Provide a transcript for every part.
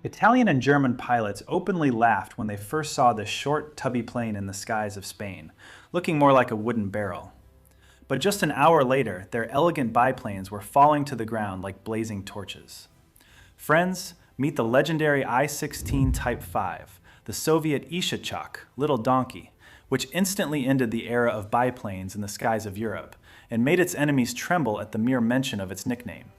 Italian and German pilots openly laughed when they first saw this short, tubby plane in the skies of Spain, looking more like a wooden barrel. But just an hour later, their elegant biplanes were falling to the ground like blazing torches. Friends, meet the legendary I-16 Type 5, the Soviet Ishachok, Little Donkey, which instantly ended the era of biplanes in the skies of Europe and made its enemies tremble at the mere mention of its nickname.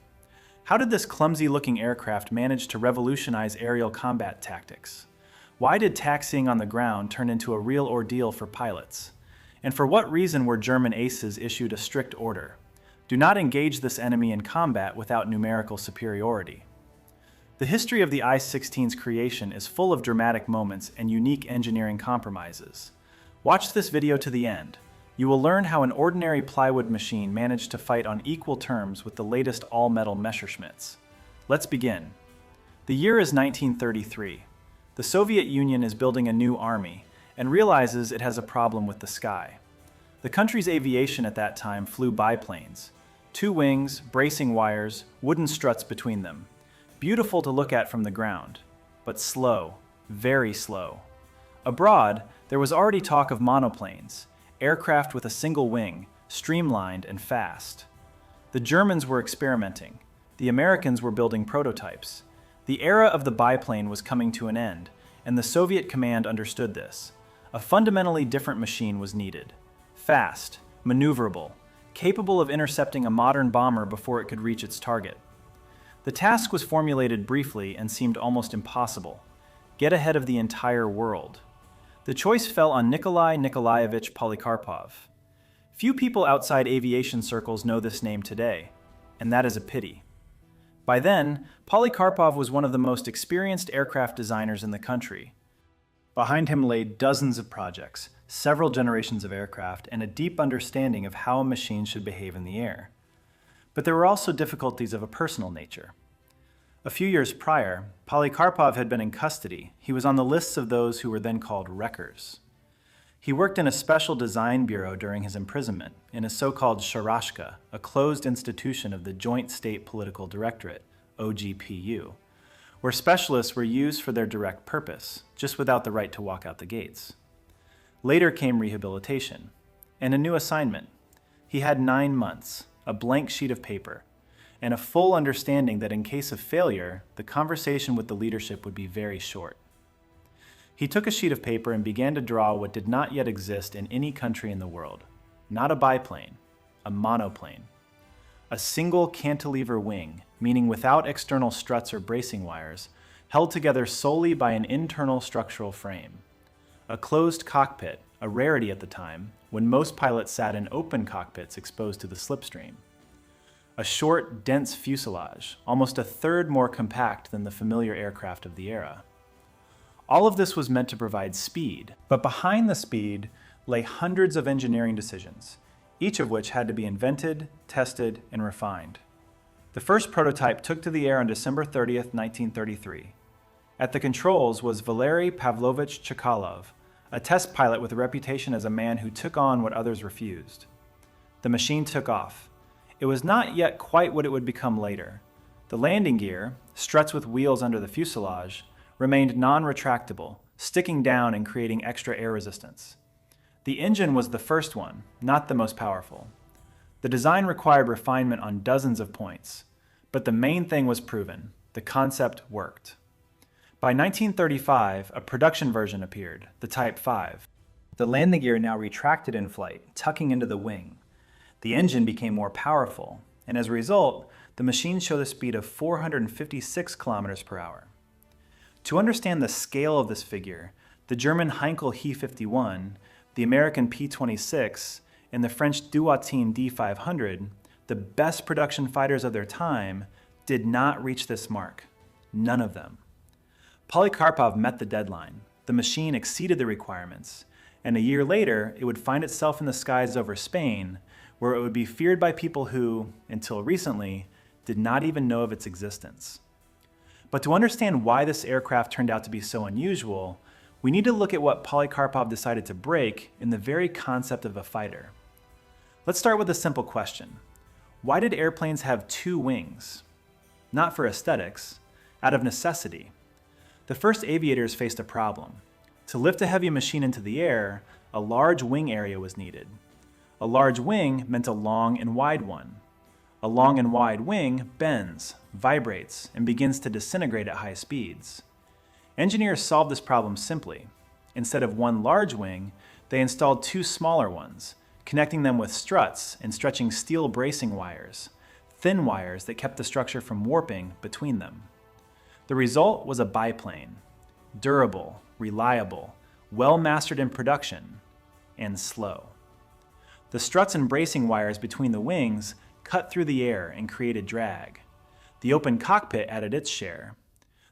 How did this clumsy-looking aircraft manage to revolutionize aerial combat tactics? Why did taxiing on the ground turn into a real ordeal for pilots? And for what reason were German aces issued a strict order? Do not engage this enemy in combat without numerical superiority. The history of the I-16's creation is full of dramatic moments and unique engineering compromises. Watch this video to the end. You will learn how an ordinary plywood machine managed to fight on equal terms with the latest all-metal Messerschmitts. Let's begin. The year is 1933. The Soviet Union is building a new army and realizes it has a problem with the sky. The country's aviation at that time flew biplanes. 2 wings, bracing wires, wooden struts between them. Beautiful to look at from the ground, but slow, very slow. Abroad, there was already talk of monoplanes, aircraft with a single wing, streamlined and fast. The Germans were experimenting. The Americans were building prototypes. The era of the biplane was coming to an end, and the Soviet command understood this. A fundamentally different machine was needed. Fast, maneuverable, capable of intercepting a modern bomber before it could reach its target. The task was formulated briefly and seemed almost impossible. Get ahead of the entire world. The choice fell on Nikolai Nikolaevich Polikarpov. Few people outside aviation circles know this name today, and that is a pity. By then, Polikarpov was one of the most experienced aircraft designers in the country. Behind him lay dozens of projects, several generations of aircraft, and a deep understanding of how a machine should behave in the air. But there were also difficulties of a personal nature. A few years prior, Polikarpov had been in custody. He was on the lists of those who were then called wreckers. He worked in a special design bureau during his imprisonment, in a so-called ShKAS, a closed institution of the Joint State Political Directorate, OGPU, where specialists were used for their direct purpose, just without the right to walk out the gates. Later came rehabilitation, and a new assignment. He had 9 months, a blank sheet of paper, and a full understanding that in case of failure, the conversation with the leadership would be very short. He took a sheet of paper and began to draw what did not yet exist in any country in the world. Not a biplane, a monoplane. A single cantilever wing, meaning without external struts or bracing wires, held together solely by an internal structural frame. A closed cockpit, a rarity at the time, when most pilots sat in open cockpits exposed to the slipstream. A short, dense fuselage, almost a third more compact than the familiar aircraft of the era. All of this was meant to provide speed, but behind the speed lay hundreds of engineering decisions, each of which had to be invented, tested, and refined. The first prototype took to the air on December 30th, 1933. At the controls was Valery Pavlovich Chkalov, a test pilot with a reputation as a man who took on what others refused. The machine took off. It was not yet quite what it would become later. The landing gear, struts with wheels under the fuselage, remained non-retractable, sticking down and creating extra air resistance. The engine was the first one, not the most powerful. The design required refinement on dozens of points, but the main thing was proven. The concept worked. By 1935, a production version appeared, the Type 5. The landing gear now retracted in flight, tucking into the wing. The engine became more powerful, and as a result, the machine showed a speed of 456 kilometers per hour. To understand the scale of this figure, the German Heinkel He-51, the American P-26, and the French Duatine D-500, the best production fighters of their time, did not reach this mark. None of them. Polikarpov met the deadline. The machine exceeded the requirements, and a year later, it would find itself in the skies over Spain, where it would be feared by people who, until recently, did not even know of its existence. But to understand why this aircraft turned out to be so unusual, we need to look at what Polikarpov decided to break in the very concept of a fighter. Let's start with a simple question. Why did airplanes have 2 wings? Not for aesthetics, out of necessity. The first aviators faced a problem. To lift a heavy machine into the air, a large wing area was needed. A large wing meant a long and wide one. A long and wide wing bends, vibrates, and begins to disintegrate at high speeds. Engineers solved this problem simply. Instead of one large wing, they installed two smaller ones, connecting them with struts and stretching steel bracing wires, thin wires that kept the structure from warping between them. The result was a biplane, durable, reliable, well-mastered in production, and slow. The struts and bracing wires between the wings cut through the air and created drag. The open cockpit added its share.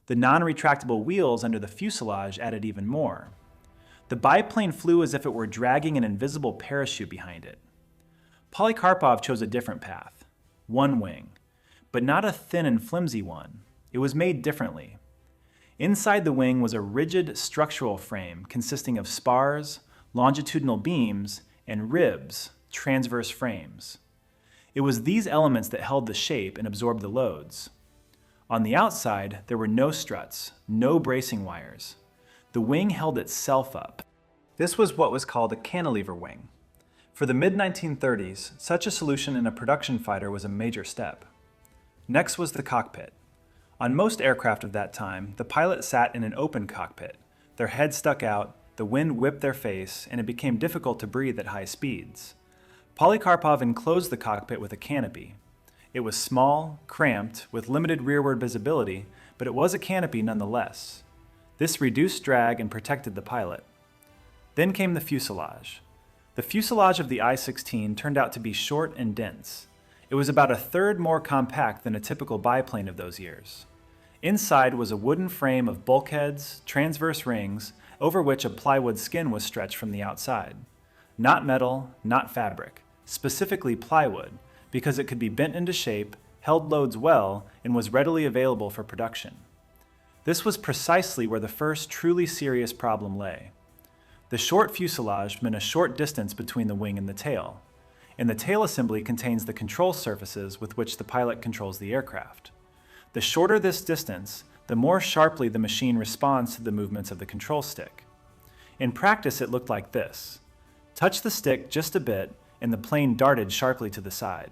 The non-retractable wheels under the fuselage added even more. The biplane flew as if it were dragging an invisible parachute behind it. Polikarpov chose a different path, one wing, but not a thin and flimsy one. It was made differently. Inside the wing was a rigid structural frame consisting of spars, longitudinal beams, and ribs, transverse frames. It was these elements that held the shape and absorbed the loads. On the outside, there were no struts, no bracing wires. The wing held itself up. This was what was called a cantilever wing. For the mid-1930s, such a solution in a production fighter was a major step. Next was the cockpit. On most aircraft of that time, the pilot sat in an open cockpit. Their head stuck out, the wind whipped their face, and it became difficult to breathe at high speeds. Polikarpov enclosed the cockpit with a canopy. It was small, cramped, with limited rearward visibility, but it was a canopy nonetheless. This reduced drag and protected the pilot. Then came the fuselage. The fuselage of the I-16 turned out to be short and dense. It was about a third more compact than a typical biplane of those years. Inside was a wooden frame of bulkheads, transverse rings, over which a plywood skin was stretched from the outside. Not metal, not fabric, specifically plywood, because it could be bent into shape, held loads well, and was readily available for production. This was precisely where the first truly serious problem lay. The short fuselage meant a short distance between the wing and the tail, and the tail assembly contains the control surfaces with which the pilot controls the aircraft. The shorter this distance, the more sharply the machine responds to the movements of the control stick. In practice, it looked like this. Touch the stick just a bit, and the plane darted sharply to the side.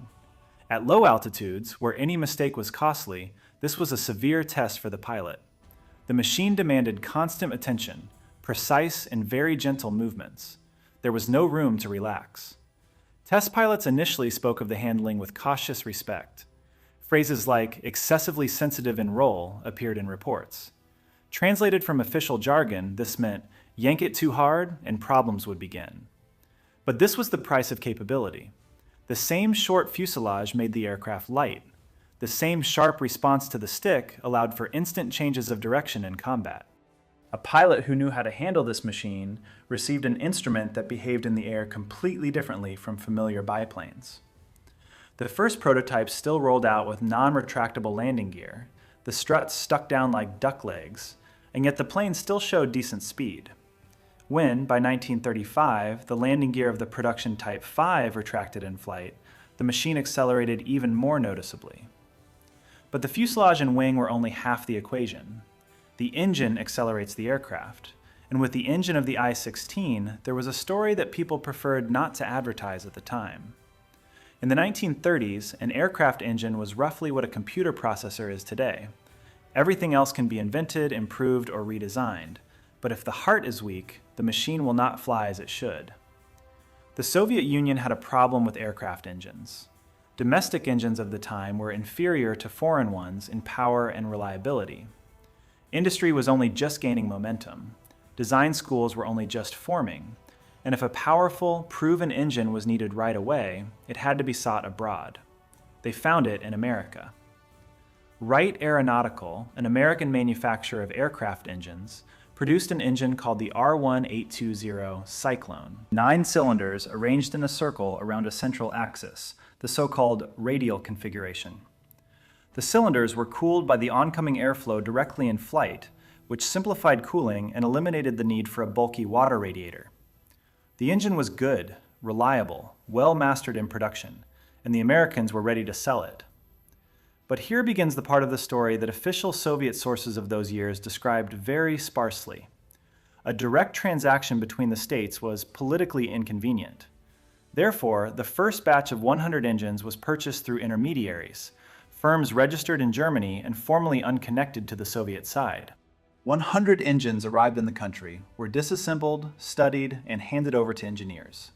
At low altitudes, where any mistake was costly, this was a severe test for the pilot. The machine demanded constant attention, precise and very gentle movements. There was no room to relax. Test pilots initially spoke of the handling with cautious respect. Phrases like excessively sensitive in roll appeared in reports. Translated from official jargon, this meant yank it too hard and problems would begin. But this was the price of capability. The same short fuselage made the aircraft light. The same sharp response to the stick allowed for instant changes of direction in combat. A pilot who knew how to handle this machine received an instrument that behaved in the air completely differently from familiar biplanes. The first prototypes still rolled out with non-retractable landing gear, the struts stuck down like duck legs, and yet the plane still showed decent speed. When, by 1935, the landing gear of the production Type 5 retracted in flight, the machine accelerated even more noticeably. But the fuselage and wing were only half the equation. The engine accelerates the aircraft, and with the engine of the I-16, there was a story that people preferred not to advertise at the time. In the 1930s, an aircraft engine was roughly what a computer processor is today. Everything else can be invented, improved, or redesigned, but if the heart is weak, the machine will not fly as it should. The Soviet Union had a problem with aircraft engines. Domestic engines of the time were inferior to foreign ones in power and reliability. Industry was only just gaining momentum. Design schools were only just forming. And if a powerful, proven engine was needed right away, it had to be sought abroad. They found it in America. Wright Aeronautical, an American manufacturer of aircraft engines, produced an engine called the R1820 Cyclone. 9 cylinders arranged in a circle around a central axis, the so-called radial configuration. The cylinders were cooled by the oncoming airflow directly in flight, which simplified cooling and eliminated the need for a bulky water radiator. The engine was good, reliable, well mastered in production, and the Americans were ready to sell it. But here begins the part of the story that official Soviet sources of those years described very sparsely. A direct transaction between the states was politically inconvenient. Therefore, the first batch of 100 engines was purchased through intermediaries, firms registered in Germany and formally unconnected to the Soviet side. 100 engines arrived in the country, were disassembled, studied, and handed over to engineers.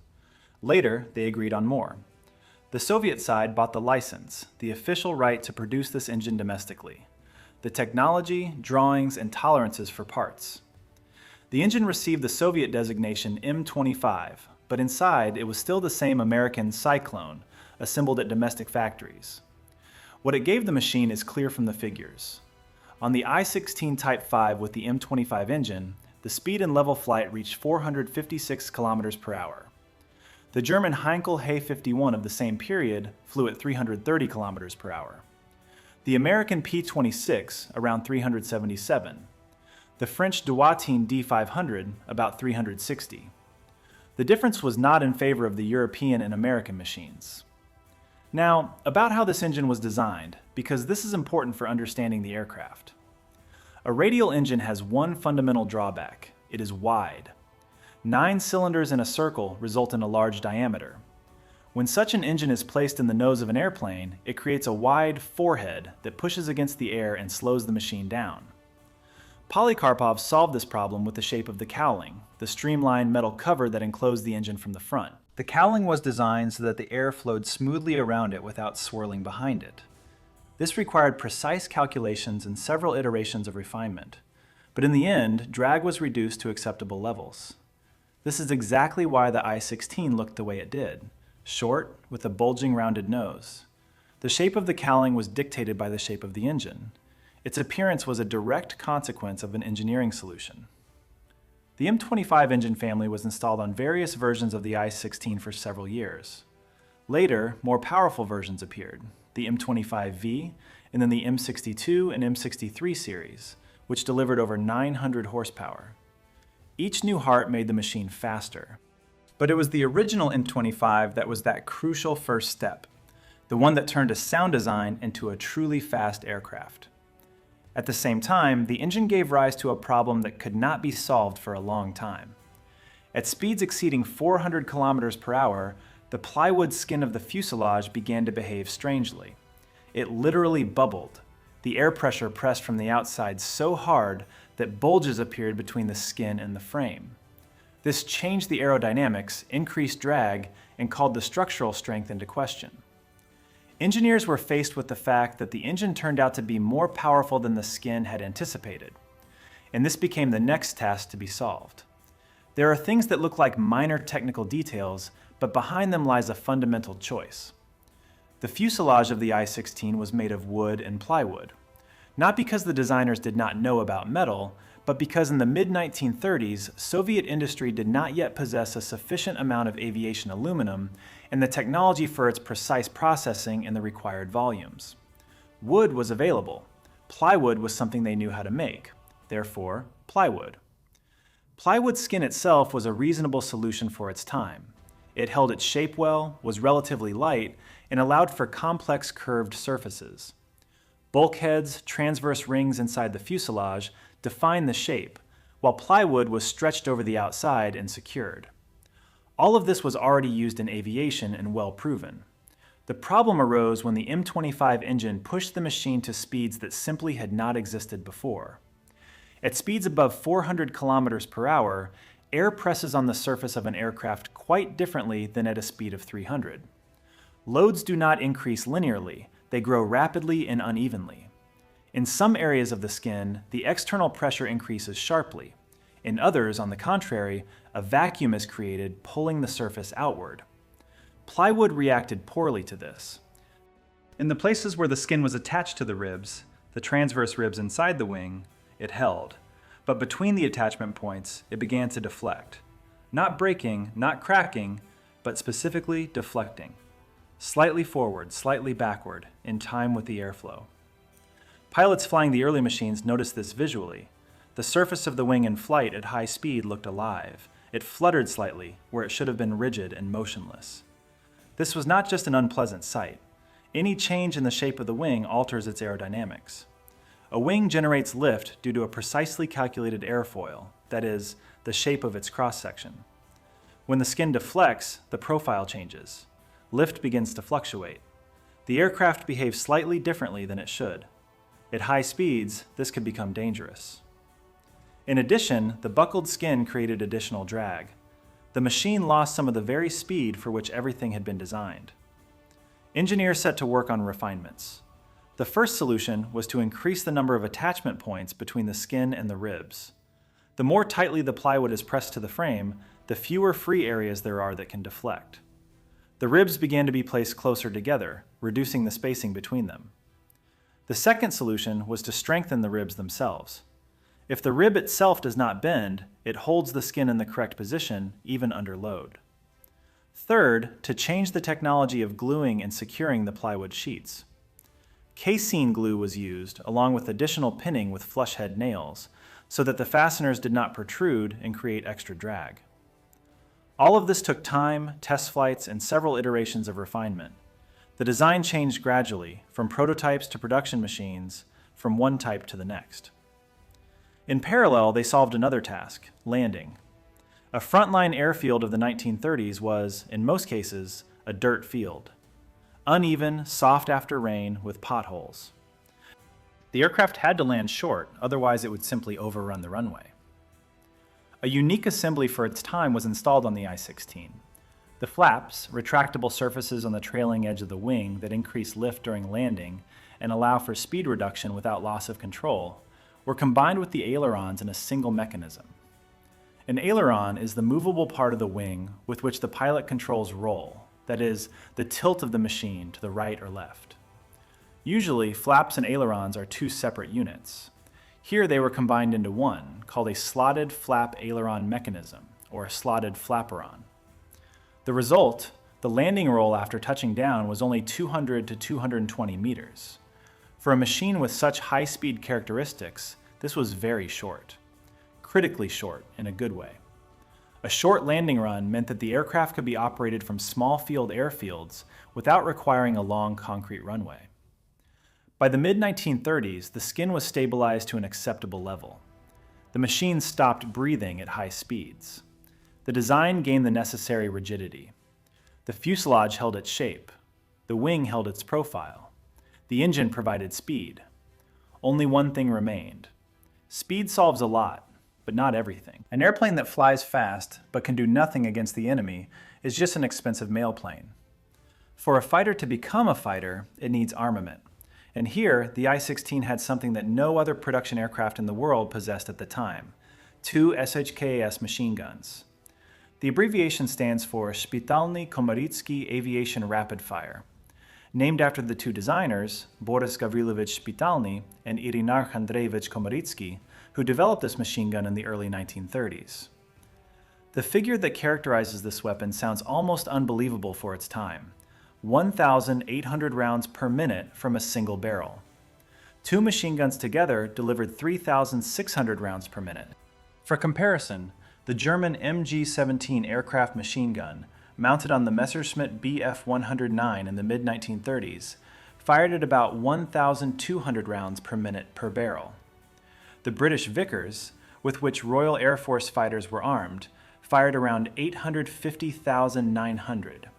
Later, they agreed on more. The Soviet side bought the license, the official right to produce this engine domestically, the technology, drawings, and tolerances for parts. The engine received the Soviet designation M25, but inside it was still the same American Cyclone, assembled at domestic factories. What it gave the machine is clear from the figures. On the I-16 Type 5 with the M25 engine, the speed in level flight reached 456 km per hour. The German Heinkel He 51 of the same period flew at 330 km per hour. The American P-26 around 377. The French Douatine D500 about 360. The difference was not in favor of the European and American machines. Now, about how this engine was designed, because this is important for understanding the aircraft. A radial engine has one fundamental drawback: it is wide. 9 cylinders in a circle result in a large diameter. When such an engine is placed in the nose of an airplane, it creates a wide forehead that pushes against the air and slows the machine down. Polikarpov solved this problem with the shape of the cowling, the streamlined metal cover that enclosed the engine from the front. The cowling was designed so that the air flowed smoothly around it without swirling behind it. This required precise calculations and several iterations of refinement. But in the end, drag was reduced to acceptable levels. This is exactly why the I-16 looked the way it did, short with a bulging rounded nose. The shape of the cowling was dictated by the shape of the engine. Its appearance was a direct consequence of an engineering solution. The M25 engine family was installed on various versions of the I-16 for several years. Later, more powerful versions appeared, the M25V, and then the M62 and M63 series, which delivered over 900 horsepower. Each new heart made the machine faster. But it was the original M25 that was that crucial first step, the one that turned a sound design into a truly fast aircraft. At the same time, the engine gave rise to a problem that could not be solved for a long time. At speeds exceeding 400 km per hour, the plywood skin of the fuselage began to behave strangely. It literally bubbled. The air pressure pressed from the outside so hard that bulges appeared between the skin and the frame. This changed the aerodynamics, increased drag, and called the structural strength into question. Engineers were faced with the fact that the engine turned out to be more powerful than the skin had anticipated, and this became the next task to be solved. There are things that look like minor technical details, but behind them lies a fundamental choice. The fuselage of the I-16 was made of wood and plywood, not because the designers did not know about metal, but because in the mid-1930s, Soviet industry did not yet possess a sufficient amount of aviation aluminum and the technology for its precise processing in the required volumes. Wood was available. Plywood was something they knew how to make. Therefore, plywood. Plywood skin itself was a reasonable solution for its time. It held its shape well, was relatively light, and allowed for complex curved surfaces. Bulkheads, transverse rings inside the fuselage defined the shape, while plywood was stretched over the outside and secured. All of this was already used in aviation and well proven. The problem arose when the M25 engine pushed the machine to speeds that simply had not existed before. At speeds above 400 km per hour, air presses on the surface of an aircraft quite differently than at a speed of 300. Loads do not increase linearly, they grow rapidly and unevenly. In some areas of the skin, the external pressure increases sharply. In others, on the contrary, a vacuum is created, pulling the surface outward. Plywood reacted poorly to this. In the places where the skin was attached to the ribs, the transverse ribs inside the wing, it held. But between the attachment points, it began to deflect. Not breaking, not cracking, but specifically deflecting. Slightly forward, slightly backward, in time with the airflow. Pilots flying the early machines noticed this visually. The surface of the wing in flight at high speed looked alive. It fluttered slightly, where it should have been rigid and motionless. This was not just an unpleasant sight. Any change in the shape of the wing alters its aerodynamics. A wing generates lift due to a precisely calculated airfoil, that is, the shape of its cross-section. When the skin deflects, the profile changes. Lift begins to fluctuate. The aircraft behaves slightly differently than it should. At high speeds, this could become dangerous. In addition, the buckled skin created additional drag. The machine lost some of the very speed for which everything had been designed. Engineers set to work on refinements. The first solution was to increase the number of attachment points between the skin and the ribs. The more tightly the plywood is pressed to the frame, the fewer free areas there are that can deflect. The ribs began to be placed closer together, reducing the spacing between them. The second solution was to strengthen the ribs themselves. If the rib itself does not bend, it holds the skin in the correct position, even under load. Third, to change the technology of gluing and securing the plywood sheets. Casein glue was used, along with additional pinning with flush head nails, so that the fasteners did not protrude and create extra drag. All of this took time, test flights, and several iterations of refinement. The design changed gradually, from prototypes to production machines, from one type to the next. In parallel, they solved another task, landing. A frontline airfield of the 1930s was, in most cases, a dirt field. Uneven, soft after rain, with potholes. The aircraft had to land short, otherwise it would simply overrun the runway. A unique assembly for its time was installed on the I-16. The flaps, retractable surfaces on the trailing edge of the wing that increase lift during landing and allow for speed reduction without loss of control, were combined with the ailerons in a single mechanism. An aileron is the movable part of the wing with which the pilot controls roll, that is, the tilt of the machine to the right or left. Usually, flaps and ailerons are two separate units. Here they were combined into one, called a slotted flap aileron mechanism, or a slotted flaperon. The result, the landing roll after touching down, was only 200 to 220 meters. For a machine with such high-speed characteristics, this was very short. Critically short, in a good way. A short landing run meant that the aircraft could be operated from small field airfields without requiring a long concrete runway. By the mid-1930s, the skin was stabilized to an acceptable level. The machine stopped breathing at high speeds. The design gained the necessary rigidity. The fuselage held its shape. The wing held its profile. The engine provided speed. Only one thing remained. Speed solves a lot, but not everything. An airplane that flies fast but can do nothing against the enemy is just an expensive mail plane. For a fighter to become a fighter, it needs armament. And here, the I-16 had something that no other production aircraft in the world possessed at the time: 2 ShKAS machine guns. The abbreviation stands for Szpitalny Komaricki Aviation Rapid Fire. Named after the two designers, Boris Gavrilovich Szpitalny and Irenarch Andreevich Komaricki, who developed this machine gun in the early 1930s. The figure that characterizes this weapon sounds almost unbelievable for its time: 1,800 rounds per minute from a single barrel. Two machine guns together delivered 3,600 rounds per minute. For comparison, the German MG-17 aircraft machine gun, mounted on the Messerschmitt Bf-109 in the mid-1930s, fired at about 1,200 rounds per minute per barrel. The British Vickers, with which Royal Air Force fighters were armed, fired around 850,900.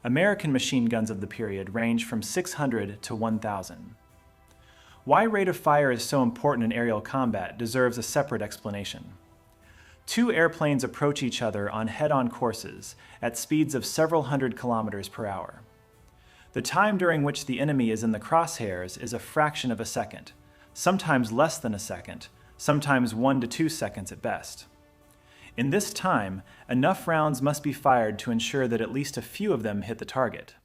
American machine guns of the period range from 600 to 1,000. Why rate of fire is so important in aerial combat deserves a separate explanation. Two airplanes approach each other on head-on courses at speeds of several hundred kilometers per hour. The time during which the enemy is in the crosshairs is a fraction of a second, sometimes less than a second, sometimes 1 to 2 seconds at best. In this time, enough rounds must be fired to ensure that at least a few of them hit the target.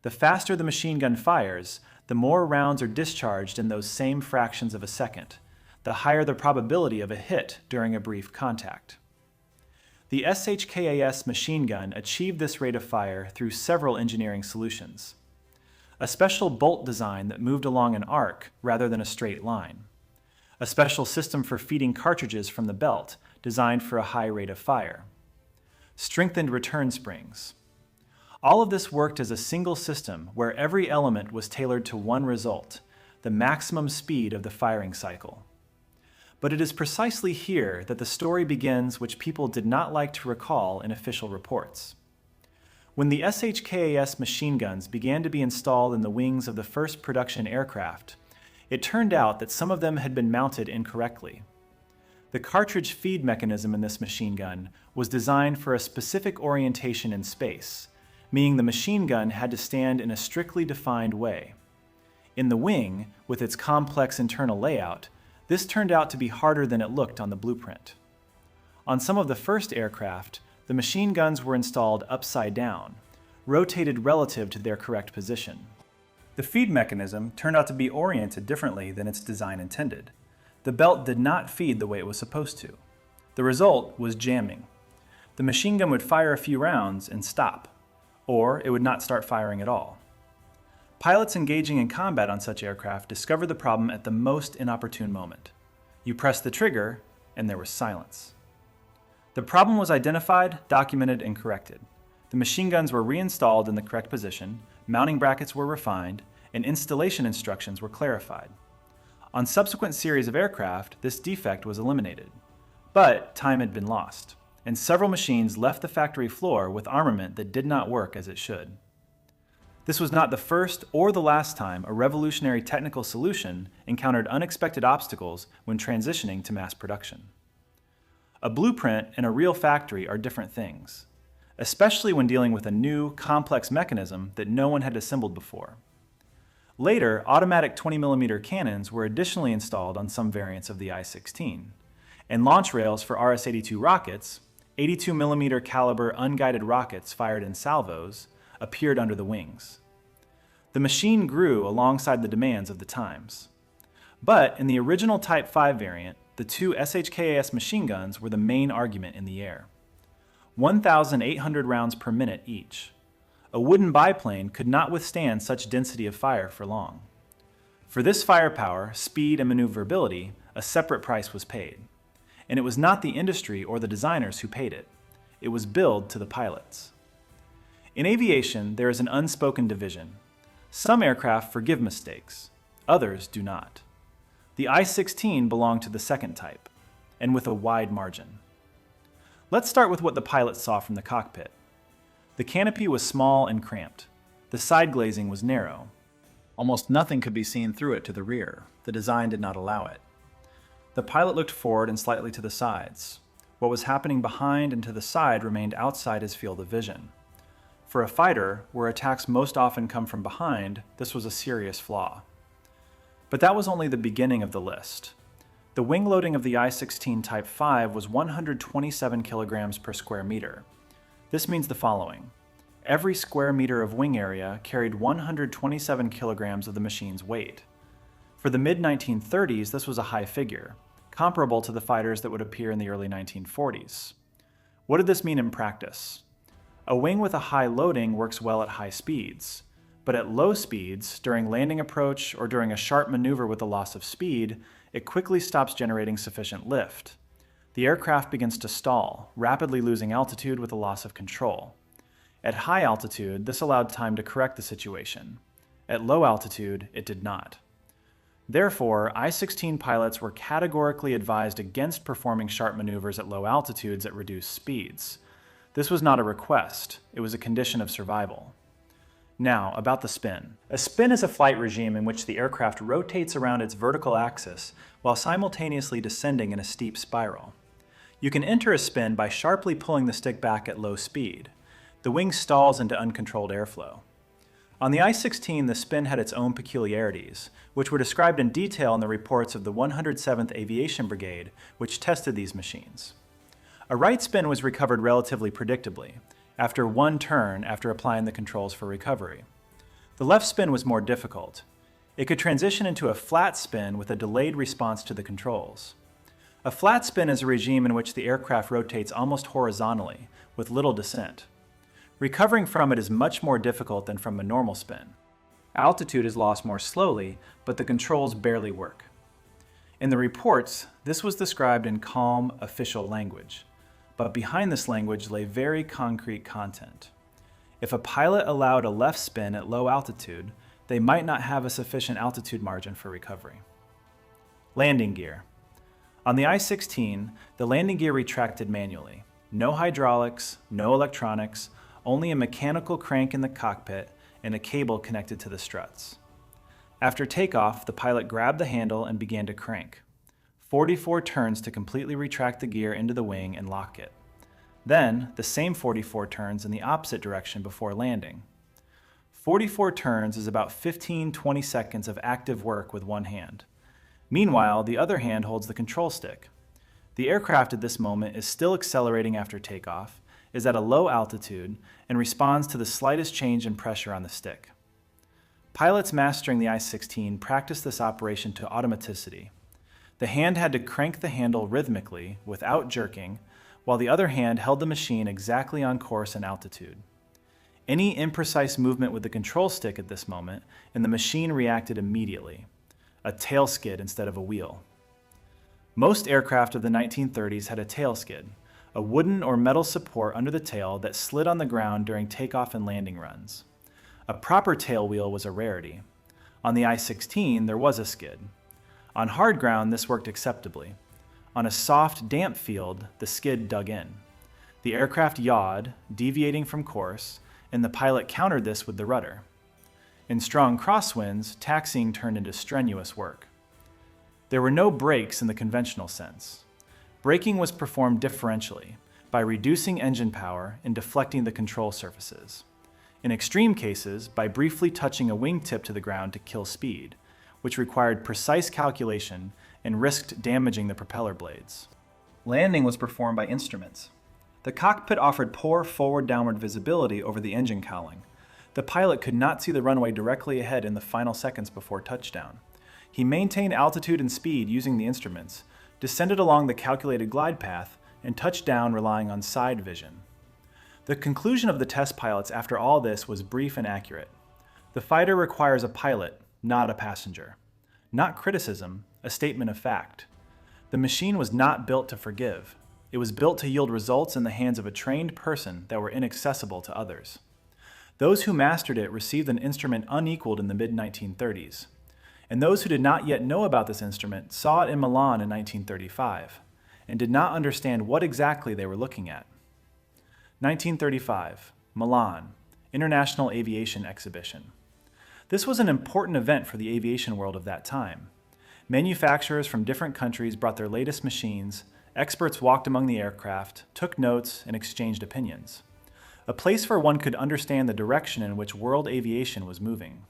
The faster the machine gun fires, the more rounds are discharged in those same fractions of a second, the higher the probability of a hit during a brief contact. The ShKAS machine gun achieved this rate of fire through several engineering solutions. A special bolt design that moved along an arc rather than a straight line. A special system for feeding cartridges from the belt, designed for a high rate of fire. Strengthened return springs. All of this worked as a single system where every element was tailored to one result, the maximum speed of the firing cycle. But it is precisely here that the story begins which people did not like to recall in official reports. When the ShKAS machine guns began to be installed in the wings of the first production aircraft, it turned out that some of them had been mounted incorrectly. The cartridge feed mechanism in this machine gun was designed for a specific orientation in space, meaning the machine gun had to stand in a strictly defined way. In the wing, with its complex internal layout, this turned out to be harder than it looked on the blueprint. On some of the first aircraft, the machine guns were installed upside down, rotated relative to their correct position. The feed mechanism turned out to be oriented differently than its design intended. The belt did not feed the way it was supposed to. The result was jamming. The machine gun would fire a few rounds and stop, or it would not start firing at all. Pilots engaging in combat on such aircraft discovered the problem at the most inopportune moment. You pressed the trigger, and there was silence. The problem was identified, documented, and corrected. The machine guns were reinstalled in the correct position, mounting brackets were refined, and installation instructions were clarified. On subsequent series of aircraft, this defect was eliminated. But time had been lost, and several machines left the factory floor with armament that did not work as it should. This was not the first or the last time a revolutionary technical solution encountered unexpected obstacles when transitioning to mass production. A blueprint and a real factory are different things, especially when dealing with a new, complex mechanism that no one had assembled before. Later, automatic 20mm cannons were additionally installed on some variants of the I-16, and launch rails for RS-82 rockets, 82mm caliber unguided rockets fired in salvos, appeared under the wings. The machine grew alongside the demands of the times. But in the original Type 5 variant, the two ShKAS machine guns were the main argument in the air. 1,800 rounds per minute each. A wooden biplane could not withstand such density of fire for long. For this firepower, speed, and maneuverability, a separate price was paid. And it was not the industry or the designers who paid it. It was billed to the pilots. In aviation, there is an unspoken division. Some aircraft forgive mistakes, others do not. The I-16 belonged to the second type, and with a wide margin. Let's start with what the pilots saw from the cockpit. The canopy was small and cramped. The side glazing was narrow. Almost nothing could be seen through it to the rear. The design did not allow it. The pilot looked forward and slightly to the sides. What was happening behind and to the side remained outside his field of vision. For a fighter, where attacks most often come from behind, this was a serious flaw. But that was only the beginning of the list. The wing loading of the I-16 Type 5 was 127 kilograms per square meter. This means the following. Every square meter of wing area carried 127 kilograms of the machine's weight. For the mid-1930s, this was a high figure, comparable to the fighters that would appear in the early 1940s. What did this mean in practice? A wing with a high loading works well at high speeds, but at low speeds, during landing approach or during a sharp maneuver with a loss of speed, it quickly stops generating sufficient lift. The aircraft begins to stall, rapidly losing altitude with a loss of control. At high altitude, this allowed time to correct the situation. At low altitude, it did not. Therefore, I-16 pilots were categorically advised against performing sharp maneuvers at low altitudes at reduced speeds. This was not a request, it was a condition of survival. Now, about the spin. A spin is a flight regime in which the aircraft rotates around its vertical axis while simultaneously descending in a steep spiral. You can enter a spin by sharply pulling the stick back at low speed. The wing stalls into uncontrolled airflow. On the I-16, the spin had its own peculiarities, which were described in detail in the reports of the 107th Aviation Brigade, which tested these machines. A right spin was recovered relatively predictably, after one turn after applying the controls for recovery. The left spin was more difficult. It could transition into a flat spin with a delayed response to the controls. A flat spin is a regime in which the aircraft rotates almost horizontally, with little descent. Recovering from it is much more difficult than from a normal spin. Altitude is lost more slowly, but the controls barely work. In the reports, this was described in calm, official language. But behind this language lay very concrete content. If a pilot allowed a left spin at low altitude, they might not have a sufficient altitude margin for recovery. Landing gear. On the I-16, the landing gear retracted manually. No hydraulics, no electronics, only a mechanical crank in the cockpit and a cable connected to the struts. After takeoff, the pilot grabbed the handle and began to crank. 44 turns to completely retract the gear into the wing and lock it. Then, the same 44 turns in the opposite direction before landing. 44 turns is about 15-20 seconds of active work with one hand. Meanwhile, the other hand holds the control stick. The aircraft at this moment is still accelerating after takeoff, is at a low altitude, and responds to the slightest change in pressure on the stick. Pilots mastering the I-16 practiced this operation to automaticity. The hand had to crank the handle rhythmically, without jerking, while the other hand held the machine exactly on course and altitude. Any imprecise movement with the control stick at this moment, and the machine reacted immediately. A tail skid instead of a wheel. Most aircraft of the 1930s had a tail skid, a wooden or metal support under the tail that slid on the ground during takeoff and landing runs. A proper tail wheel was a rarity. On the I-16, there was a skid. On hard ground, this worked acceptably. On a soft, damp field, the skid dug in. The aircraft yawed, deviating from course, and the pilot countered this with the rudder. In strong crosswinds, taxiing turned into strenuous work. There were no brakes in the conventional sense. Braking was performed differentially, by reducing engine power and deflecting the control surfaces. In extreme cases, by briefly touching a wingtip to the ground to kill speed, which required precise calculation and risked damaging the propeller blades. Landing was performed by instruments. The cockpit offered poor forward-downward visibility over the engine cowling. The pilot could not see the runway directly ahead in the final seconds before touchdown. He maintained altitude and speed using the instruments, descended along the calculated glide path, and touched down relying on side vision. The conclusion of the test pilots after all this was brief and accurate. The fighter requires a pilot, not a passenger. Not criticism, a statement of fact. The machine was not built to forgive. It was built to yield results in the hands of a trained person that were inaccessible to others. Those who mastered it received an instrument unequaled in the mid-1930s. And those who did not yet know about this instrument saw it in Milan in 1935, and did not understand what exactly they were looking at. 1935, Milan, International Aviation Exhibition. This was an important event for the aviation world of that time. Manufacturers from different countries brought their latest machines, experts walked among the aircraft, took notes, and exchanged opinions. A place where one could understand the direction in which world aviation was moving.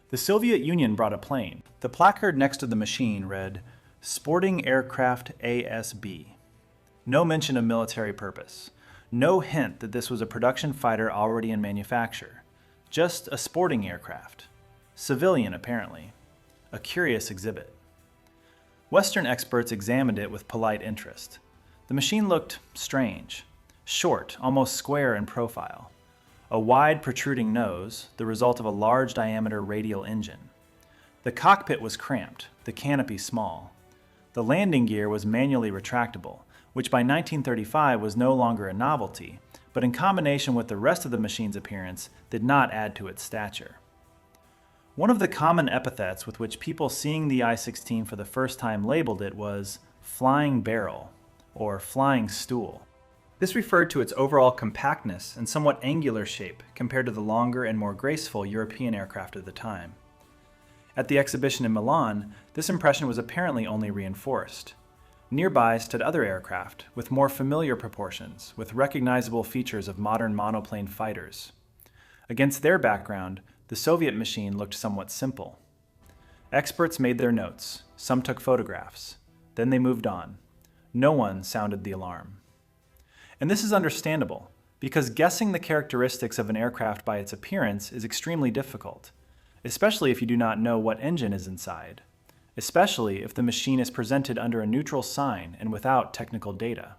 The Soviet Union brought a plane. The placard next to the machine read, "Sporting Aircraft ASB." No mention of military purpose. No hint that this was a production fighter already in manufacture. Just a sporting aircraft. Civilian, apparently. A curious exhibit. Western experts examined it with polite interest. The machine looked strange. Short, almost square in profile. A wide protruding nose, the result of a large diameter radial engine. The cockpit was cramped, the canopy small. The landing gear was manually retractable, which by 1935 was no longer a novelty, but in combination with the rest of the machine's appearance did not add to its stature. One of the common epithets with which people seeing the I-16 for the first time labeled it was flying barrel, or flying stool. This referred to its overall compactness and somewhat angular shape compared to the longer and more graceful European aircraft of the time. At the exhibition in Milan, this impression was apparently only reinforced. Nearby stood other aircraft, with more familiar proportions, with recognizable features of modern monoplane fighters. Against their background, the Soviet machine looked somewhat simple. Experts made their notes, some took photographs. Then they moved on. No one sounded the alarm. And this is understandable, because guessing the characteristics of an aircraft by its appearance is extremely difficult, especially if you do not know what engine is inside, especially if the machine is presented under a neutral sign and without technical data.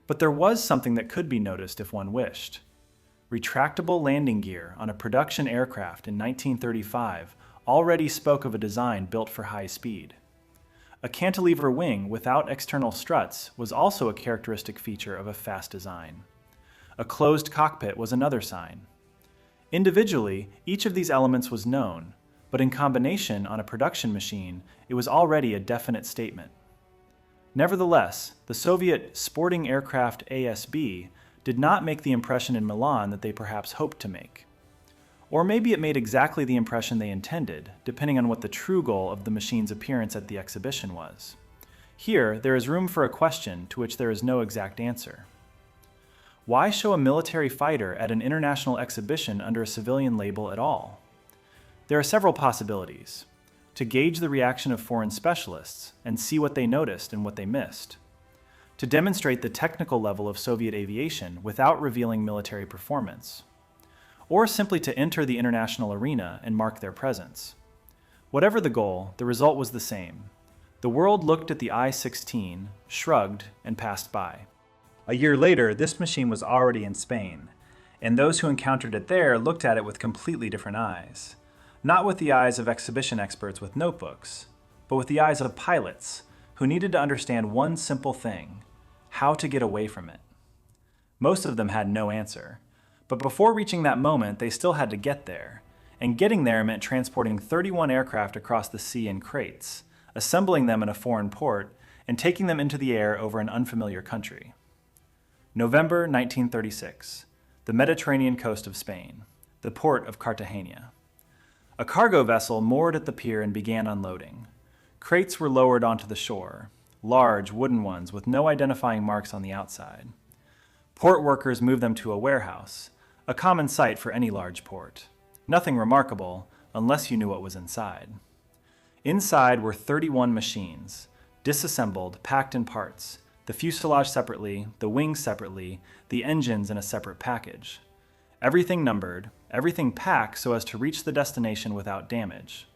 But there was something that could be noticed if one wished. Retractable landing gear on a production aircraft in 1935 already spoke of a design built for high speed. A cantilever wing without external struts was also a characteristic feature of a fast design. A closed cockpit was another sign. Individually, each of these elements was known, but in combination on a production machine, it was already a definite statement. Nevertheless, the Soviet sporting aircraft ASB did not make the impression in Milan that they perhaps hoped to make. Or maybe it made exactly the impression they intended, depending on what the true goal of the machine's appearance at the exhibition was. Here, there is room for a question to which there is no exact answer. Why show a military fighter at an international exhibition under a civilian label at all? There are several possibilities. To gauge the reaction of foreign specialists and see what they noticed and what they missed. To demonstrate the technical level of Soviet aviation without revealing military performance. Or simply to enter the international arena and mark their presence. Whatever the goal, the result was the same. The world looked at the I-16, shrugged, and passed by. A year later, this machine was already in Spain, and those who encountered it there looked at it with completely different eyes. Not with the eyes of exhibition experts with notebooks, but with the eyes of pilots who needed to understand one simple thing: how to get away from it. Most of them had no answer, but before reaching that moment, they still had to get there, and getting there meant transporting 31 aircraft across the sea in crates, assembling them in a foreign port, and taking them into the air over an unfamiliar country. November 1936, the Mediterranean coast of Spain, the port of Cartagena. A cargo vessel moored at the pier and began unloading. Crates were lowered onto the shore, large wooden ones with no identifying marks on the outside. Port workers moved them to a warehouse, a common sight for any large port. Nothing remarkable, unless you knew what was inside. Inside were 31 machines, disassembled, packed in parts, the fuselage separately, the wings separately, the engines in a separate package. Everything numbered, everything packed so as to reach the destination without damage.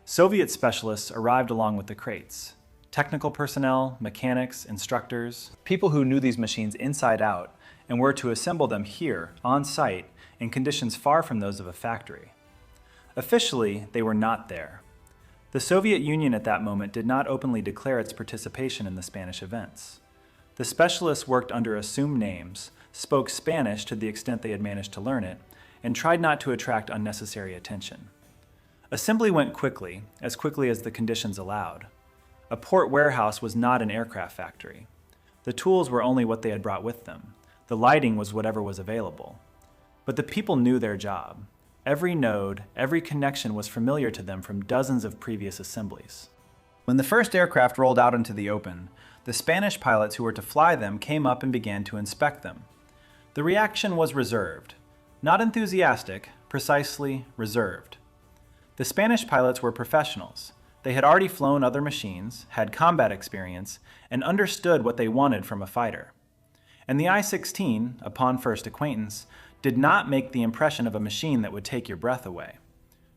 Soviet specialists arrived along with the crates. Technical personnel, mechanics, instructors, people who knew these machines inside out and were to assemble them here, on site, in conditions far from those of a factory. Officially, they were not there. The Soviet Union at that moment did not openly declare its participation in the Spanish events. The specialists worked under assumed names, spoke Spanish to the extent they had managed to learn it, and tried not to attract unnecessary attention. Assembly went quickly as the conditions allowed. A port warehouse was not an aircraft factory. The tools were only what they had brought with them. The lighting was whatever was available. But the people knew their job. Every node, every connection was familiar to them from dozens of previous assemblies. When the first aircraft rolled out into the open, the Spanish pilots who were to fly them came up and began to inspect them. The reaction was reserved. Not enthusiastic, precisely reserved. The Spanish pilots were professionals. They had already flown other machines, had combat experience, and understood what they wanted from a fighter. And the I-16, upon first acquaintance, did not make the impression of a machine that would take your breath away.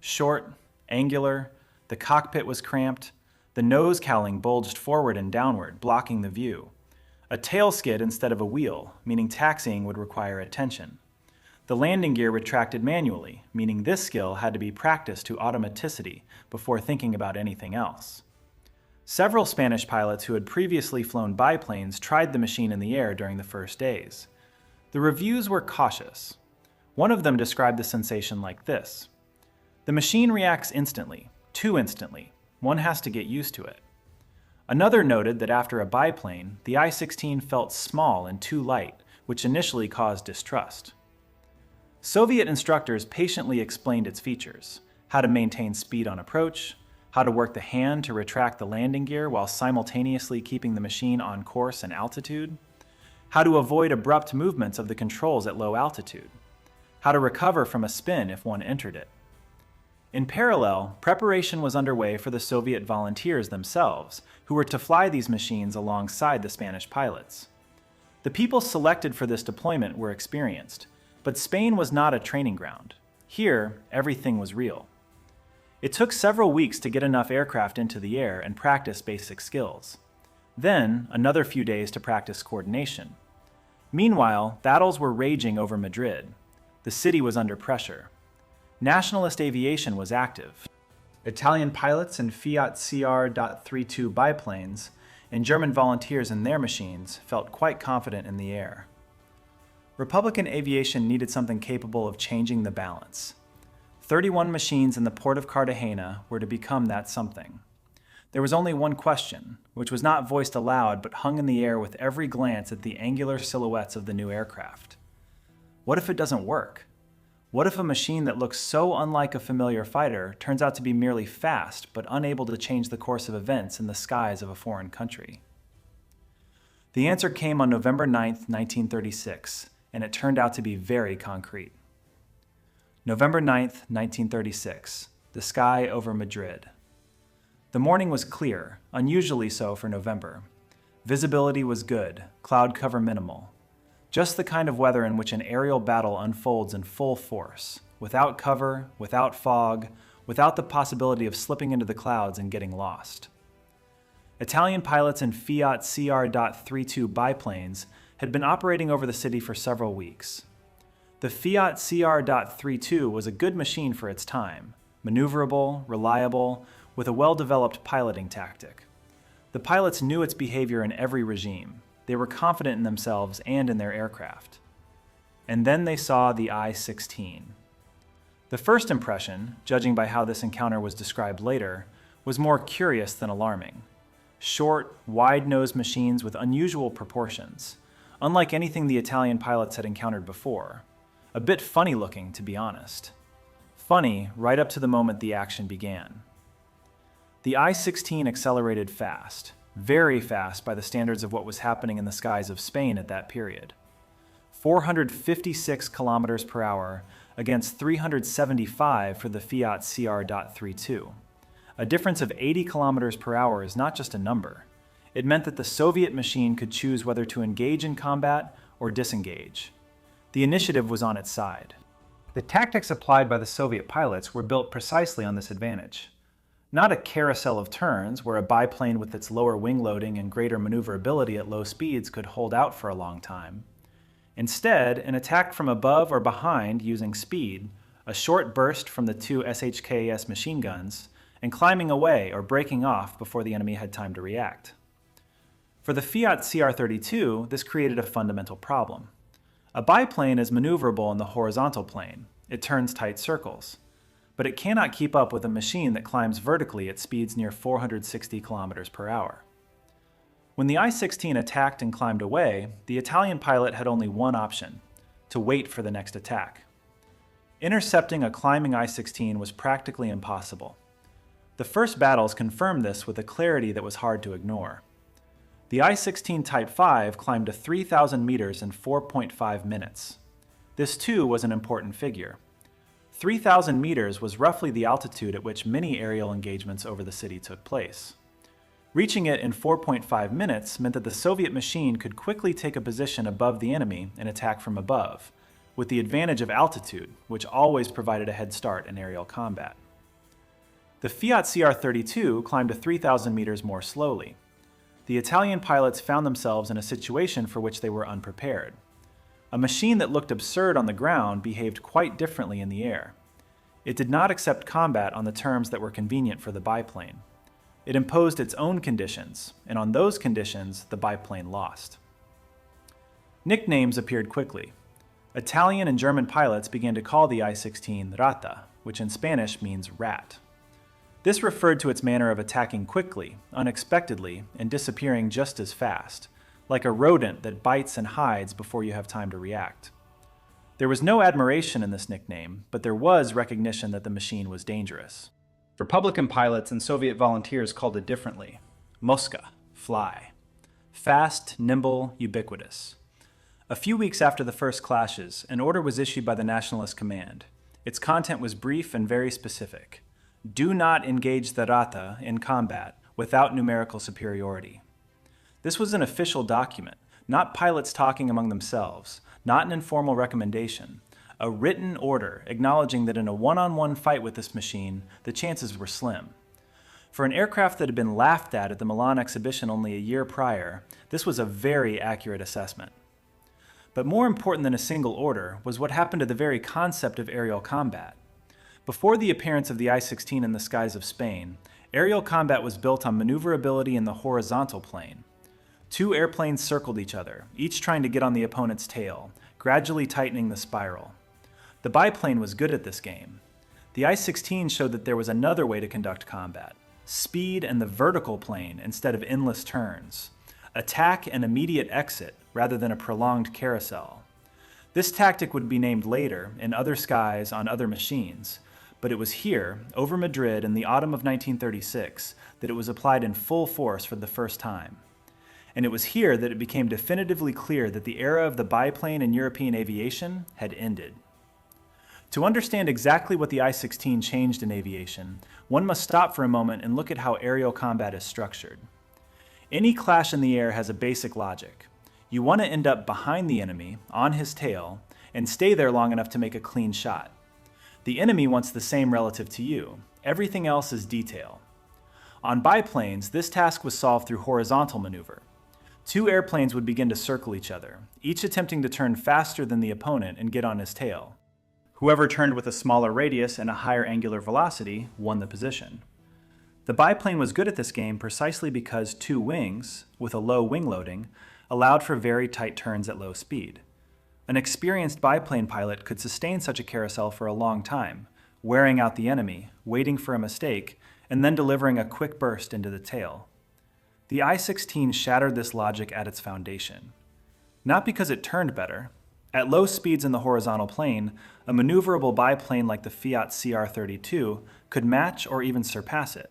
Short, angular, the cockpit was cramped, the nose cowling bulged forward and downward, blocking the view. A tail skid instead of a wheel, meaning taxiing would require attention. The landing gear retracted manually, meaning this skill had to be practiced to automaticity before thinking about anything else. Several Spanish pilots who had previously flown biplanes tried the machine in the air during the first days. The reviews were cautious. One of them described the sensation like this: "The machine reacts instantly, too instantly. One has to get used to it." Another noted that after a biplane, the I-16 felt small and too light, which initially caused distrust. Soviet instructors patiently explained its features: how to maintain speed on approach, how to work the hand to retract the landing gear while simultaneously keeping the machine on course and altitude, how to avoid abrupt movements of the controls at low altitude, how to recover from a spin if one entered it. In parallel, preparation was underway for the Soviet volunteers themselves, who were to fly these machines alongside the Spanish pilots. The people selected for this deployment were experienced, but Spain was not a training ground. Here, everything was real. It took several weeks to get enough aircraft into the air and practice basic skills. Then, another few days to practice coordination. Meanwhile, battles were raging over Madrid. The city was under pressure. Nationalist aviation was active. Italian pilots in Fiat CR.32 biplanes and German volunteers in their machines felt quite confident in the air. Republican aviation needed something capable of changing the balance. 31 machines in the port of Cartagena were to become that something. There was only one question, which was not voiced aloud but hung in the air with every glance at the angular silhouettes of the new aircraft. What if it doesn't work? What if a machine that looks so unlike a familiar fighter turns out to be merely fast but unable to change the course of events in the skies of a foreign country? The answer came on November 9, 1936, and it turned out to be very concrete. November 9, 1936, the sky over Madrid. The morning was clear, unusually so for November. Visibility was good, cloud cover minimal. Just the kind of weather in which an aerial battle unfolds in full force, without cover, without fog, without the possibility of slipping into the clouds and getting lost. Italian pilots in Fiat CR.32 biplanes had been operating over the city for several weeks. The Fiat CR.32 was a good machine for its time, maneuverable, reliable, with a well-developed piloting tactic. The pilots knew its behavior in every regime. They were confident in themselves and in their aircraft. And then they saw the I-16. The first impression, judging by how this encounter was described later, was more curious than alarming. Short, wide-nosed machines with unusual proportions, unlike anything the Italian pilots had encountered before. A bit funny-looking, to be honest. Funny right up to the moment the action began. The I-16 accelerated fast. Very fast by the standards of what was happening in the skies of Spain at that period. 456 kilometers per hour against 375 for the Fiat CR.32. A difference of 80 kilometers per hour is not just a number. It meant that the Soviet machine could choose whether to engage in combat or disengage. The initiative was on its side. The tactics applied by the Soviet pilots were built precisely on this advantage. Not a carousel of turns where a biplane with its lower wing loading and greater maneuverability at low speeds could hold out for a long time. Instead, an attack from above or behind using speed, a short burst from the two ShKAS machine guns, and climbing away or breaking off before the enemy had time to react. For the Fiat CR32, this created a fundamental problem. A biplane is maneuverable in the horizontal plane. It turns tight circles. But it cannot keep up with a machine that climbs vertically at speeds near 460 kilometers per hour. When the I-16 attacked and climbed away, the Italian pilot had only one option: to wait for the next attack. Intercepting a climbing I-16 was practically impossible. The first battles confirmed this with a clarity that was hard to ignore. The I-16 Type 5 climbed to 3,000 meters in 4.5 minutes. This too was an important figure. 3,000 meters was roughly the altitude at which many aerial engagements over the city took place. Reaching it in 4.5 minutes meant that the Soviet machine could quickly take a position above the enemy and attack from above, with the advantage of altitude, which always provided a head start in aerial combat. The Fiat CR32 climbed to 3,000 meters more slowly. The Italian pilots found themselves in a situation for which they were unprepared. A machine that looked absurd on the ground behaved quite differently in the air. It did not accept combat on the terms that were convenient for the biplane. It imposed its own conditions, and on those conditions, the biplane lost. Nicknames appeared quickly. Italian and German pilots began to call the I-16 Rata, which in Spanish means rat. This referred to its manner of attacking quickly, unexpectedly, and disappearing just as fast, like a rodent that bites and hides before you have time to react. There was no admiration in this nickname, but there was recognition that the machine was dangerous. Republican pilots and Soviet volunteers called it differently. Moska, fly. Fast, nimble, ubiquitous. A few weeks after the first clashes, an order was issued by the Nationalist Command. Its content was brief and very specific. Do not engage the Rata in combat without numerical superiority. This was an official document, not pilots talking among themselves, not an informal recommendation, a written order acknowledging that in a one-on-one fight with this machine, the chances were slim. For an aircraft that had been laughed at the Milan exhibition only a year prior, this was a very accurate assessment. But more important than a single order was what happened to the very concept of aerial combat. Before the appearance of the I-16 in the skies of Spain, aerial combat was built on maneuverability in the horizontal plane. Two airplanes circled each other, each trying to get on the opponent's tail, gradually tightening the spiral. The biplane was good at this game. The I-16 showed that there was another way to conduct combat: speed and the vertical plane instead of endless turns, attack and immediate exit rather than a prolonged carousel. This tactic would be named later in other skies on other machines, but it was here, over Madrid in the autumn of 1936, that it was applied in full force for the first time. And it was here that it became definitively clear that the era of the biplane in European aviation had ended. To understand exactly what the I-16 changed in aviation, one must stop for a moment and look at how aerial combat is structured. Any clash in the air has a basic logic. You want to end up behind the enemy, on his tail, and stay there long enough to make a clean shot. The enemy wants the same relative to you. Everything else is detail. On biplanes, this task was solved through horizontal maneuver. Two airplanes would begin to circle each other, each attempting to turn faster than the opponent and get on his tail. Whoever turned with a smaller radius and a higher angular velocity won the position. The biplane was good at this game precisely because two wings, with a low wing loading, allowed for very tight turns at low speed. An experienced biplane pilot could sustain such a carousel for a long time, wearing out the enemy, waiting for a mistake, and then delivering a quick burst into the tail. The I-16 shattered this logic at its foundation. Not because it turned better. At low speeds in the horizontal plane, a maneuverable biplane like the Fiat CR-32 could match or even surpass it.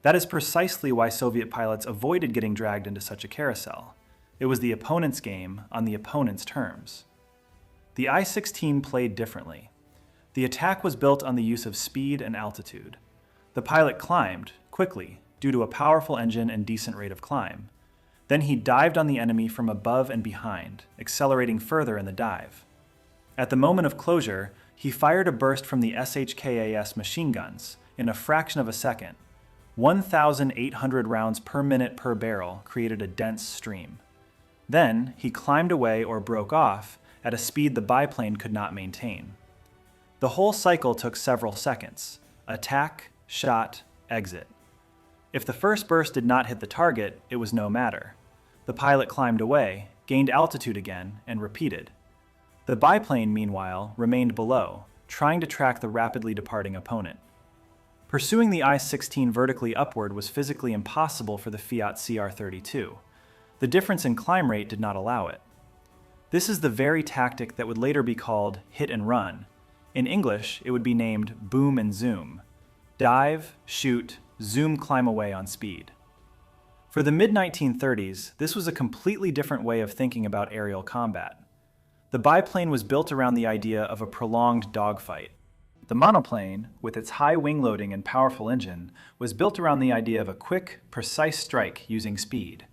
That is precisely why Soviet pilots avoided getting dragged into such a carousel. It was the opponent's game on the opponent's terms. The I-16 played differently. The attack was built on the use of speed and altitude. The pilot climbed, quickly, due to a powerful engine and decent rate of climb. Then he dived on the enemy from above and behind, accelerating further in the dive. At the moment of closure, he fired a burst from the ShKAS machine guns in a fraction of a second. 1,800 rounds per minute per barrel created a dense stream. Then, he climbed away or broke off at a speed the biplane could not maintain. The whole cycle took several seconds: attack, shot, exit. If the first burst did not hit the target, it was no matter. The pilot climbed away, gained altitude again, and repeated. The biplane, meanwhile, remained below, trying to track the rapidly departing opponent. Pursuing the I-16 vertically upward was physically impossible for the Fiat CR-32. The difference in climb rate did not allow it. This is the very tactic that would later be called hit and run. In English, it would be named boom and zoom. Dive, shoot, zoom, climb away on speed. For the mid-1930s, this was a completely different way of thinking about aerial combat. The biplane was built around the idea of a prolonged dogfight. The monoplane, with its high wing loading and powerful engine, was built around the idea of a quick, precise strike using speed.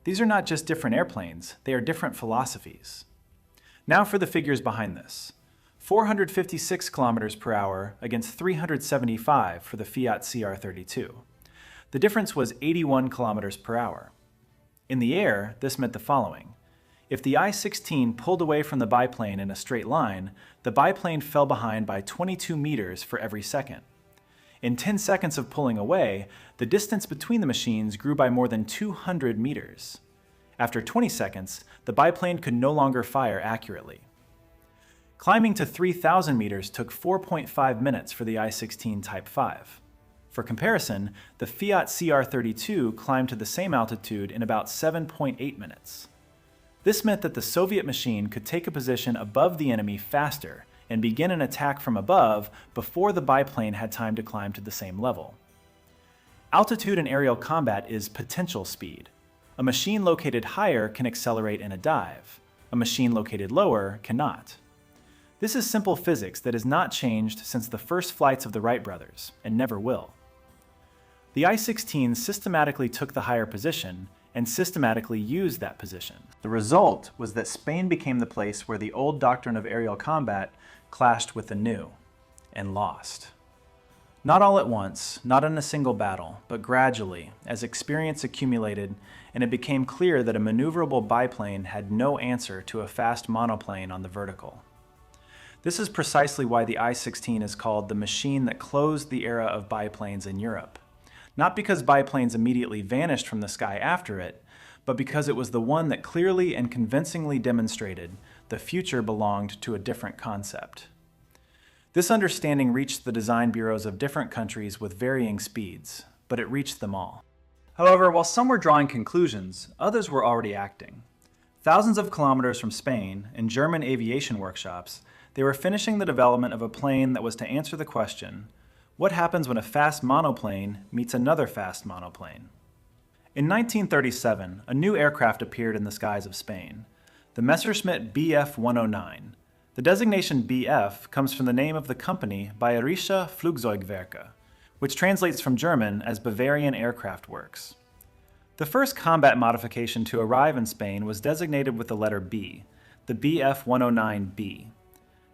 These are not just different airplanes, they are different philosophies. Now for the figures behind this. 456 kilometers per hour against 375 for the Fiat CR-32. The difference was 81 kilometers per hour. In the air, this meant the following. If the I-16 pulled away from the biplane in a straight line, the biplane fell behind by 22 meters for every second. In 10 seconds of pulling away, the distance between the machines grew by more than 200 meters. After 20 seconds, the biplane could no longer fire accurately. Climbing to 3,000 meters took 4.5 minutes for the I-16 Type 5. For comparison, the Fiat CR-32 climbed to the same altitude in about 7.8 minutes. This meant that the Soviet machine could take a position above the enemy faster and begin an attack from above before the biplane had time to climb to the same level. Altitude in aerial combat is potential speed. A machine located higher can accelerate in a dive. A machine located lower cannot. This is simple physics that has not changed since the first flights of the Wright brothers, and never will. The I-16 systematically took the higher position and systematically used that position. The result was that Spain became the place where the old doctrine of aerial combat clashed with the new, and lost. Not all at once, not in a single battle, but gradually, as experience accumulated and it became clear that a maneuverable biplane had no answer to a fast monoplane on the vertical. This is precisely why the I-16 is called the machine that closed the era of biplanes in Europe. Not because biplanes immediately vanished from the sky after it, but because it was the one that clearly and convincingly demonstrated the future belonged to a different concept. This understanding reached the design bureaus of different countries with varying speeds, but it reached them all. However, while some were drawing conclusions, others were already acting. Thousands of kilometers from Spain, in German aviation workshops, they were finishing the development of a plane that was to answer the question, what happens when a fast monoplane meets another fast monoplane? In 1937, a new aircraft appeared in the skies of Spain, the Messerschmitt Bf-109. The designation BF comes from the name of the company Bayerische Flugzeugwerke, which translates from German as Bavarian Aircraft Works. The first combat modification to arrive in Spain was designated with the letter B, the Bf-109B.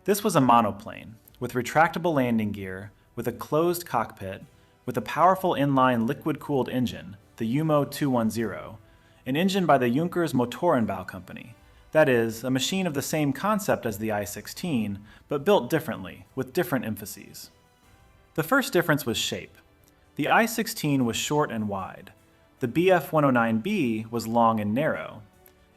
This was a monoplane, with retractable landing gear, with a closed cockpit, with a powerful inline liquid-cooled engine, the UMO 210, an engine by the Junkers Motorenbau Company. That is, a machine of the same concept as the I-16, but built differently, with different emphases. The first difference was shape. The I-16 was short and wide. The Bf-109B was long and narrow.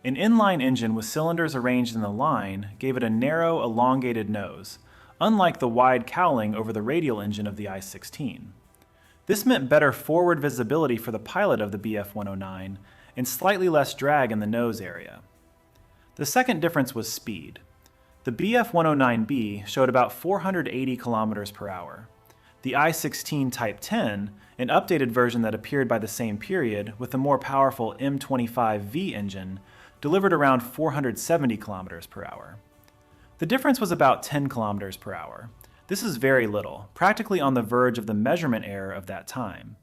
An inline engine with cylinders arranged in a line gave it a narrow, elongated nose, unlike the wide cowling over the radial engine of the I-16. This meant better forward visibility for the pilot of the Bf-109 and slightly less drag in the nose area. The second difference was speed. The Bf-109B showed about 480 kilometers per hour. The I-16 Type 10, an updated version that appeared by the same period with the more powerful M25V engine, delivered around 470 kilometers per hour. The difference was about 10 kilometers per hour. This is very little, practically on the verge of the measurement error of that time.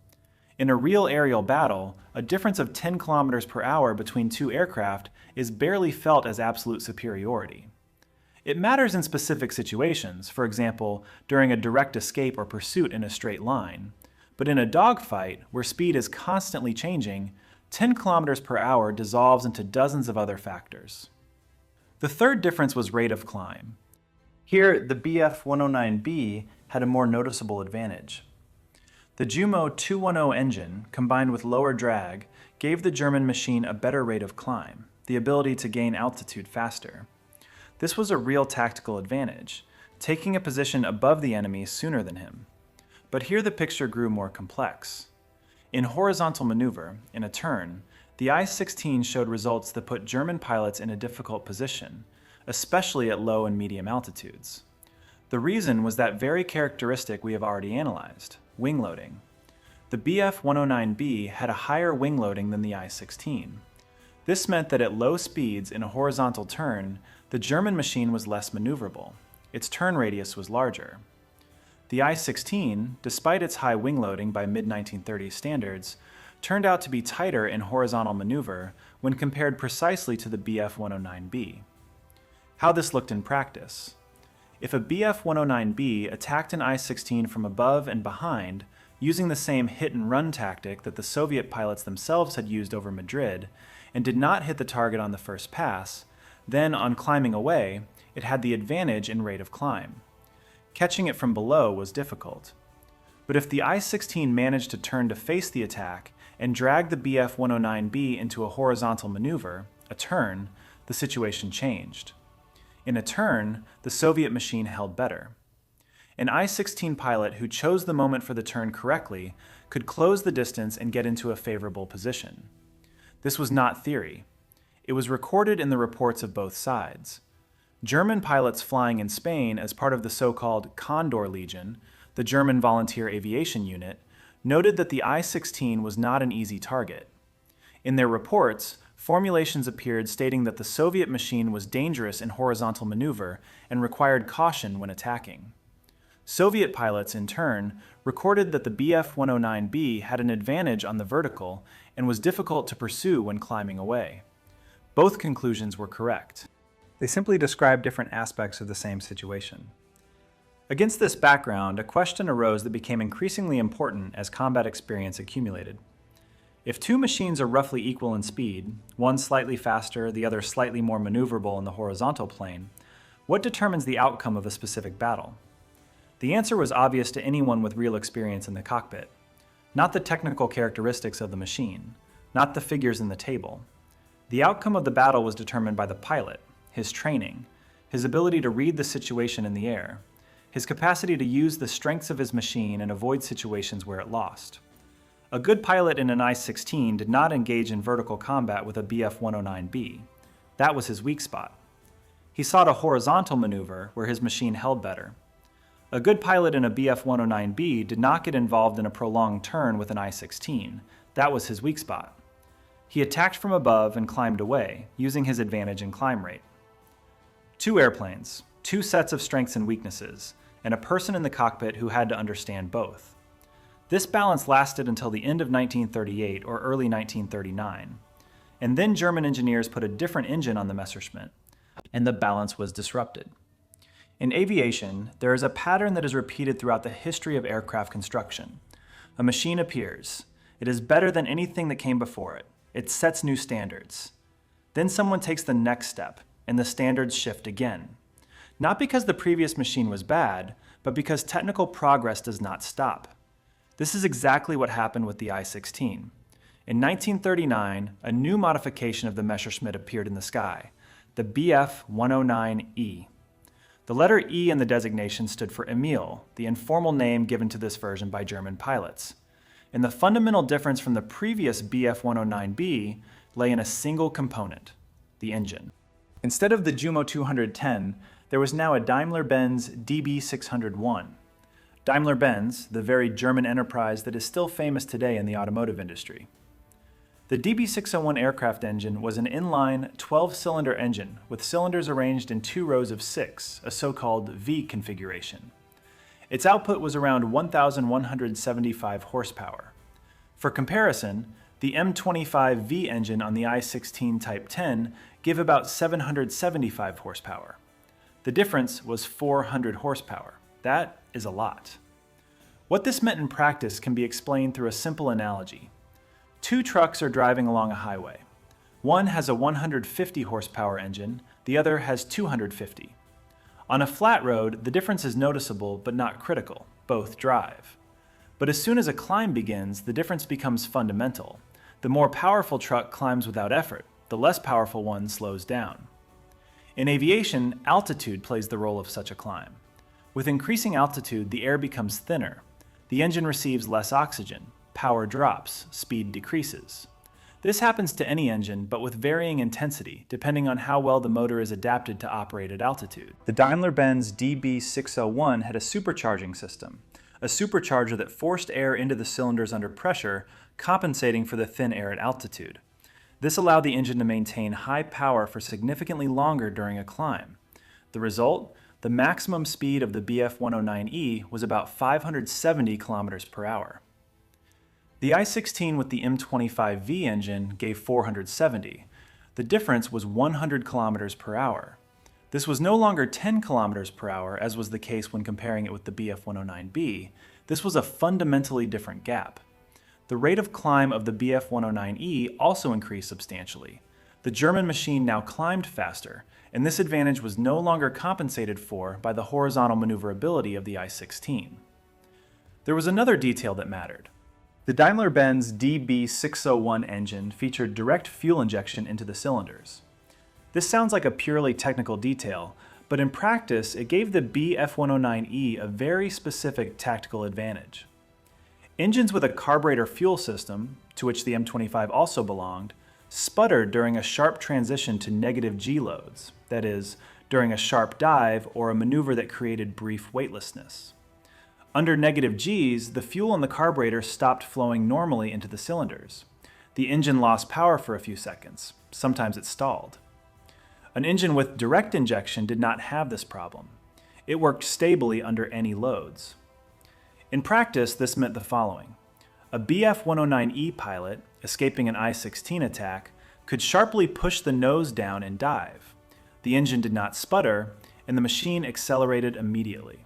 In a real aerial battle, a difference of 10 kilometers per hour between two aircraft is barely felt as absolute superiority. It matters in specific situations, for example, during a direct escape or pursuit in a straight line. But in a dogfight, where speed is constantly changing, 10 kilometers per hour dissolves into dozens of other factors. The third difference was rate of climb. Here, the Bf-109B had a more noticeable advantage. The JUMO 210 engine, combined with lower drag, gave the German machine a better rate of climb, the ability to gain altitude faster. This was a real tactical advantage, taking a position above the enemy sooner than him. But here the picture grew more complex. In horizontal maneuver, in a turn, the I-16 showed results that put German pilots in a difficult position, especially at low and medium altitudes. The reason was that very characteristic we have already analyzed, wing loading. The Bf-109B had a higher wing loading than the I-16. This meant that at low speeds in a horizontal turn, the German machine was less maneuverable. Its turn radius was larger. The I-16, despite its high wing loading by mid-1930s standards, turned out to be tighter in horizontal maneuver when compared precisely to the Bf-109B. How this looked in practice. If a Bf-109B attacked an I-16 from above and behind, using the same hit-and-run tactic that the Soviet pilots themselves had used over Madrid, and did not hit the target on the first pass, then on climbing away, it had the advantage in rate of climb. Catching it from below was difficult. But if the I-16 managed to turn to face the attack and drag the Bf-109B into a horizontal maneuver, a turn, the situation changed. In a turn, the Soviet machine held better. An I-16 pilot who chose the moment for the turn correctly could close the distance and get into a favorable position. This was not theory. It was recorded in the reports of both sides. German pilots flying in Spain as part of the so-called Condor Legion, the German volunteer aviation unit, noted that the I-16 was not an easy target. In their reports, formulations appeared stating that the Soviet machine was dangerous in horizontal maneuver and required caution when attacking. Soviet pilots, in turn, recorded that the Bf-109B had an advantage on the vertical and was difficult to pursue when climbing away. Both conclusions were correct. They simply describe different aspects of the same situation. Against this background, a question arose that became increasingly important as combat experience accumulated. If two machines are roughly equal in speed, one slightly faster, the other slightly more maneuverable in the horizontal plane, what determines the outcome of a specific battle? The answer was obvious to anyone with real experience in the cockpit. Not the technical characteristics of the machine, not the figures in the table. The outcome of the battle was determined by the pilot, his training, his ability to read the situation in the air, his capacity to use the strengths of his machine and avoid situations where it lost. A good pilot in an I-16 did not engage in vertical combat with a Bf-109B. That was his weak spot. He sought a horizontal maneuver where his machine held better. A good pilot in a Bf-109B did not get involved in a prolonged turn with an I-16. That was his weak spot. He attacked from above and climbed away, using his advantage in climb rate. 2 airplanes, 2 sets of strengths and weaknesses, and a person in the cockpit who had to understand both. This balance lasted until the end of 1938 or early 1939. And then German engineers put a different engine on the Messerschmitt, and the balance was disrupted. In aviation, there is a pattern that is repeated throughout the history of aircraft construction. A machine appears. It is better than anything that came before it. It sets new standards. Then someone takes the next step, and the standards shift again. Not because the previous machine was bad, but because technical progress does not stop. This is exactly what happened with the I-16. In 1939, a new modification of the Messerschmitt appeared in the sky, the Bf-109E. The letter E in the designation stood for Emil, the informal name given to this version by German pilots. And the fundamental difference from the previous Bf-109B lay in a single component, the engine. Instead of the Jumo 210, there was now a Daimler-Benz DB601. Daimler-Benz, the very German enterprise that is still famous today in the automotive industry. The DB601 aircraft engine was an inline 12-cylinder engine with cylinders arranged in 2 rows of 6, a so-called V configuration. Its output was around 1,175 horsepower. For comparison, the M25V engine on the I-16 Type 10 gave about 775 horsepower. The difference was 400 horsepower. That is a lot. What this meant in practice can be explained through a simple analogy. 2 trucks are driving along a highway. One has a 150 horsepower engine, the other has 250. On a flat road, the difference is noticeable but not critical. Both drive. But as soon as a climb begins, the difference becomes fundamental. The more powerful truck climbs without effort. The less powerful one slows down. In aviation, altitude plays the role of such a climb. With increasing altitude, the air becomes thinner. The engine receives less oxygen. Power drops, speed decreases. This happens to any engine, but with varying intensity, depending on how well the motor is adapted to operate at altitude. The Daimler-Benz DB601 had a supercharging system, a supercharger that forced air into the cylinders under pressure, compensating for the thin air at altitude. This allowed the engine to maintain high power for significantly longer during a climb. The result? The maximum speed of the Bf-109E was about 570 kilometers per hour. The I-16 with the M25V engine gave 470. The difference was 100 kilometers per hour. This was no longer 10 kilometers per hour, as was the case when comparing it with the Bf-109B. This was a fundamentally different gap. The rate of climb of the Bf-109E also increased substantially. The German machine now climbed faster, and this advantage was no longer compensated for by the horizontal maneuverability of the I-16. There was another detail that mattered. The Daimler-Benz DB601 engine featured direct fuel injection into the cylinders. This sounds like a purely technical detail, but in practice it gave the Bf-109E a very specific tactical advantage. Engines with a carburetor fuel system, to which the M25 also belonged, sputtered during a sharp transition to negative G loads, that is, during a sharp dive or a maneuver that created brief weightlessness. Under negative Gs, the fuel in the carburetor stopped flowing normally into the cylinders. The engine lost power for a few seconds. Sometimes it stalled. An engine with direct injection did not have this problem. It worked stably under any loads. In practice, this meant the following. A Bf-109E pilot, escaping an I-16 attack, could sharply push the nose down and dive. The engine did not sputter, and the machine accelerated immediately.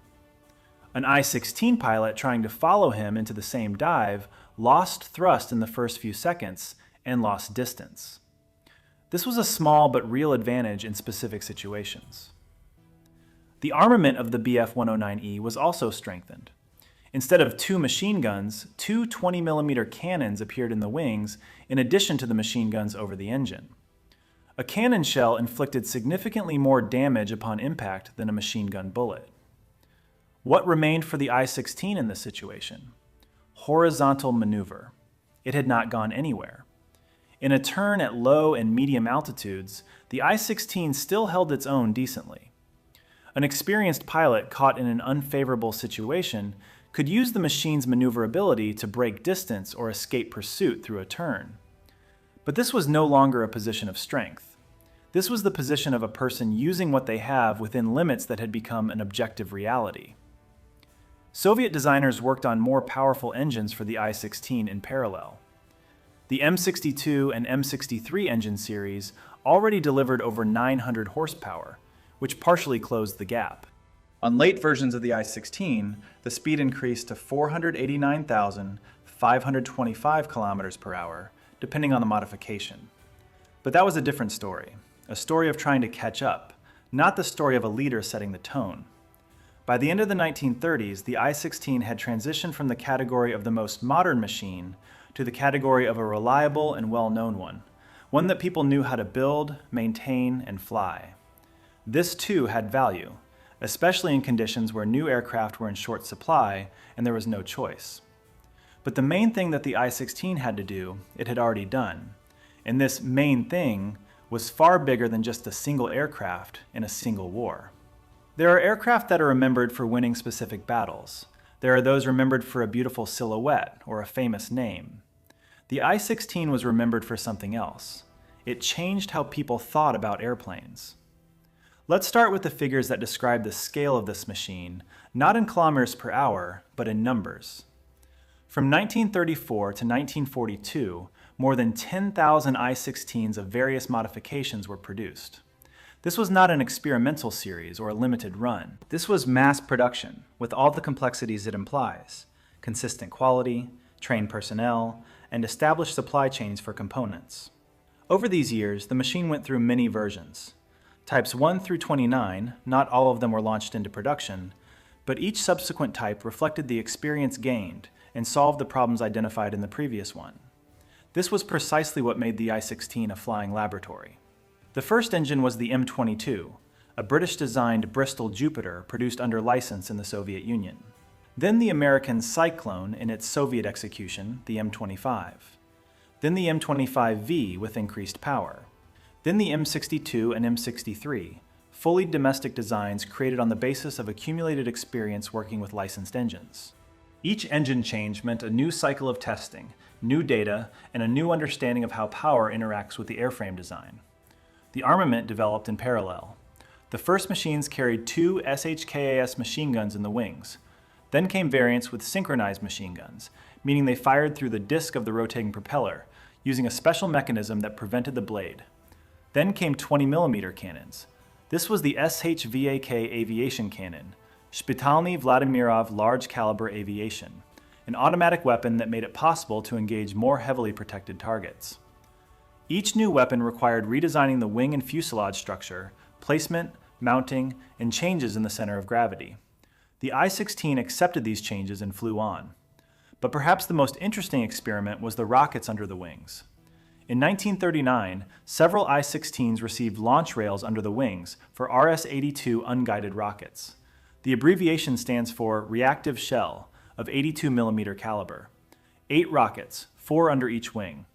An I-16 pilot trying to follow him into the same dive lost thrust in the first few seconds and lost distance. This was a small but real advantage in specific situations. The armament of the Bf-109E was also strengthened. Instead of 2 machine guns, 2 20mm cannons appeared in the wings in addition to the machine guns over the engine. A cannon shell inflicted significantly more damage upon impact than a machine gun bullet. What remained for the I-16 in this situation? Horizontal maneuver. It had not gone anywhere. In a turn at low and medium altitudes, the I-16 still held its own decently. An experienced pilot caught in an unfavorable situation could use the machine's maneuverability to break distance or escape pursuit through a turn. But this was no longer a position of strength. This was the position of a person using what they have within limits that had become an objective reality. Soviet designers worked on more powerful engines for the I-16 in parallel. The M62 and M63 engine series already delivered over 900 horsepower, which partially closed the gap. On late versions of the I-16, the speed increased to 489,525 kilometers per hour, depending on the modification. But that was a different story, a story of trying to catch up, not the story of a leader setting the tone. By the end of the 1930s, the I-16 had transitioned from the category of the most modern machine to the category of a reliable and well-known one that people knew how to build, maintain, and fly. This too had value, especially in conditions where new aircraft were in short supply and there was no choice. But the main thing that the I-16 had to do, it had already done. And this main thing was far bigger than just a single aircraft in a single war. There are aircraft that are remembered for winning specific battles. There are those remembered for a beautiful silhouette or a famous name. The I-16 was remembered for something else. It changed how people thought about airplanes. Let's start with the figures that describe the scale of this machine, not in kilometers per hour, but in numbers. From 1934 to 1942, more than 10,000 I-16s of various modifications were produced. This was not an experimental series or a limited run. This was mass production, with all the complexities it implies: consistent quality, trained personnel, and established supply chains for components. Over these years, the machine went through many versions. Types 1 through 29, not all of them were launched into production, but each subsequent type reflected the experience gained and solved the problems identified in the previous one. This was precisely what made the I-16 a flying laboratory. The first engine was the M22, a British-designed Bristol Jupiter produced under license in the Soviet Union. Then the American Cyclone in its Soviet execution, the M25. Then the M25V with increased power. Then the M62 and M63, fully domestic designs created on the basis of accumulated experience working with licensed engines. Each engine change meant a new cycle of testing, new data, and a new understanding of how power interacts with the airframe design. The armament developed in parallel. The first machines carried 2 ShKAS machine guns in the wings. Then came variants with synchronized machine guns, meaning they fired through the disc of the rotating propeller, using a special mechanism that prevented the blade. Then came 20mm cannons. This was the SHVAK aviation cannon, Shpitalny Vladimirov large caliber aviation, an automatic weapon that made it possible to engage more heavily protected targets. Each new weapon required redesigning the wing and fuselage structure, placement, mounting, and changes in the center of gravity. The I-16 accepted these changes and flew on. But perhaps the most interesting experiment was the rockets under the wings. In 1939, several I-16s received launch rails under the wings for RS-82 unguided rockets. The abbreviation stands for Reactive Shell of 82mm caliber. 8 rockets, 4 under each wing.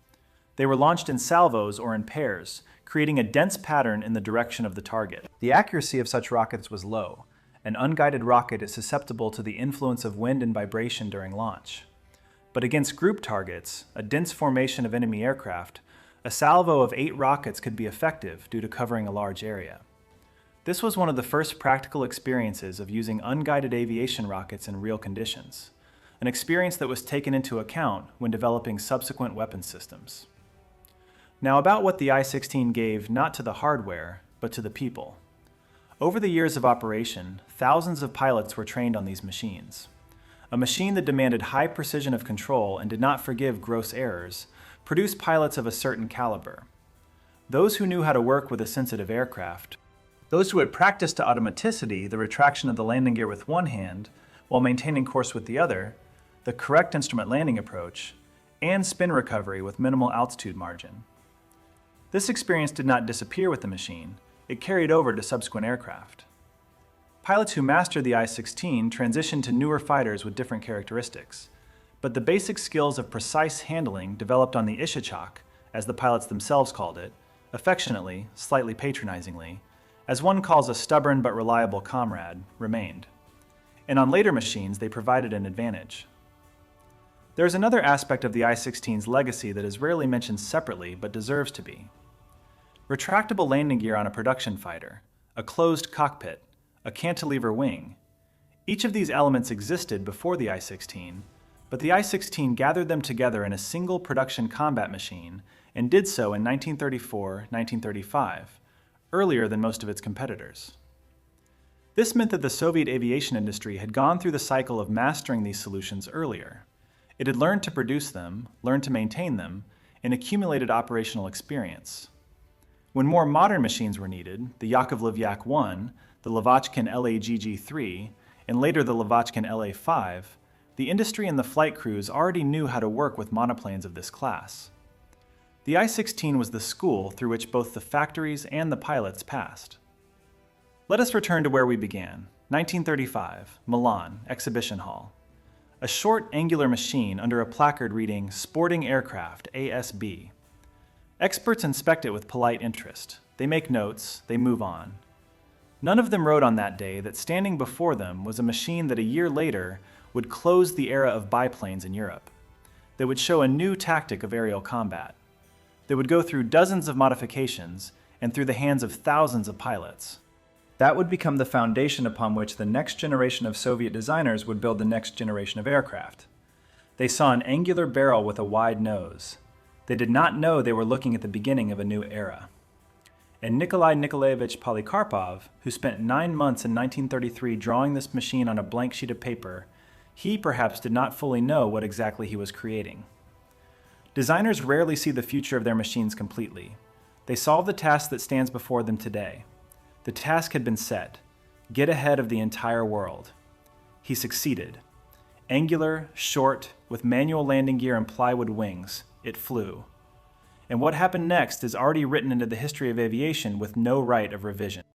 They were launched in salvos or in pairs, creating a dense pattern in the direction of the target. The accuracy of such rockets was low. An unguided rocket is susceptible to the influence of wind and vibration during launch. But against group targets, a dense formation of enemy aircraft, a salvo of 8 rockets could be effective due to covering a large area. This was one of the first practical experiences of using unguided aviation rockets in real conditions, an experience that was taken into account when developing subsequent weapons systems. Now about what the I-16 gave not to the hardware, but to the people. Over the years of operation, thousands of pilots were trained on these machines. A machine that demanded high precision of control and did not forgive gross errors produced pilots of a certain caliber. Those who knew how to work with a sensitive aircraft, those who had practiced to automaticity the retraction of the landing gear with one hand while maintaining course with the other, the correct instrument landing approach, and spin recovery with minimal altitude margin. This experience did not disappear with the machine. It carried over to subsequent aircraft. Pilots who mastered the I-16 transitioned to newer fighters with different characteristics, but the basic skills of precise handling developed on the Ishachok, as the pilots themselves called it, affectionately, slightly patronizingly, as one calls a stubborn but reliable comrade, remained. And on later machines, they provided an advantage. There is another aspect of the I-16's legacy that is rarely mentioned separately but deserves to be. Retractable landing gear on a production fighter, a closed cockpit, a cantilever wing. Each of these elements existed before the I-16, but the I-16 gathered them together in a single production combat machine and did so in 1934-1935, earlier than most of its competitors. This meant that the Soviet aviation industry had gone through the cycle of mastering these solutions earlier. It had learned to produce them, learned to maintain them, and accumulated operational experience. When more modern machines were needed, the Yakovlev Yak-1, the Lavochkin LAGG-3, and later the Lavochkin LA-5, the industry and the flight crews already knew how to work with monoplanes of this class. The I-16 was the school through which both the factories and the pilots passed. Let us return to where we began, 1935, Milan, Exhibition Hall. A short, angular machine under a placard reading Sporting Aircraft, ASB. Experts inspect it with polite interest. They make notes, they move on. None of them wrote on that day that standing before them was a machine that a year later would close the era of biplanes in Europe, that would show a new tactic of aerial combat, that would go through dozens of modifications and through the hands of thousands of pilots. That would become the foundation upon which the next generation of Soviet designers would build the next generation of aircraft. They saw an angular barrel with a wide nose. They did not know they were looking at the beginning of a new era. And Nikolai Nikolaevich Polikarpov, who spent 9 months in 1933 drawing this machine on a blank sheet of paper, he perhaps did not fully know what exactly he was creating. Designers rarely see the future of their machines completely. They solve the task that stands before them today. The task had been set: get ahead of the entire world. He succeeded. Angular, short, with manual landing gear and plywood wings, it flew. And what happened next is already written into the history of aviation with no right of revision.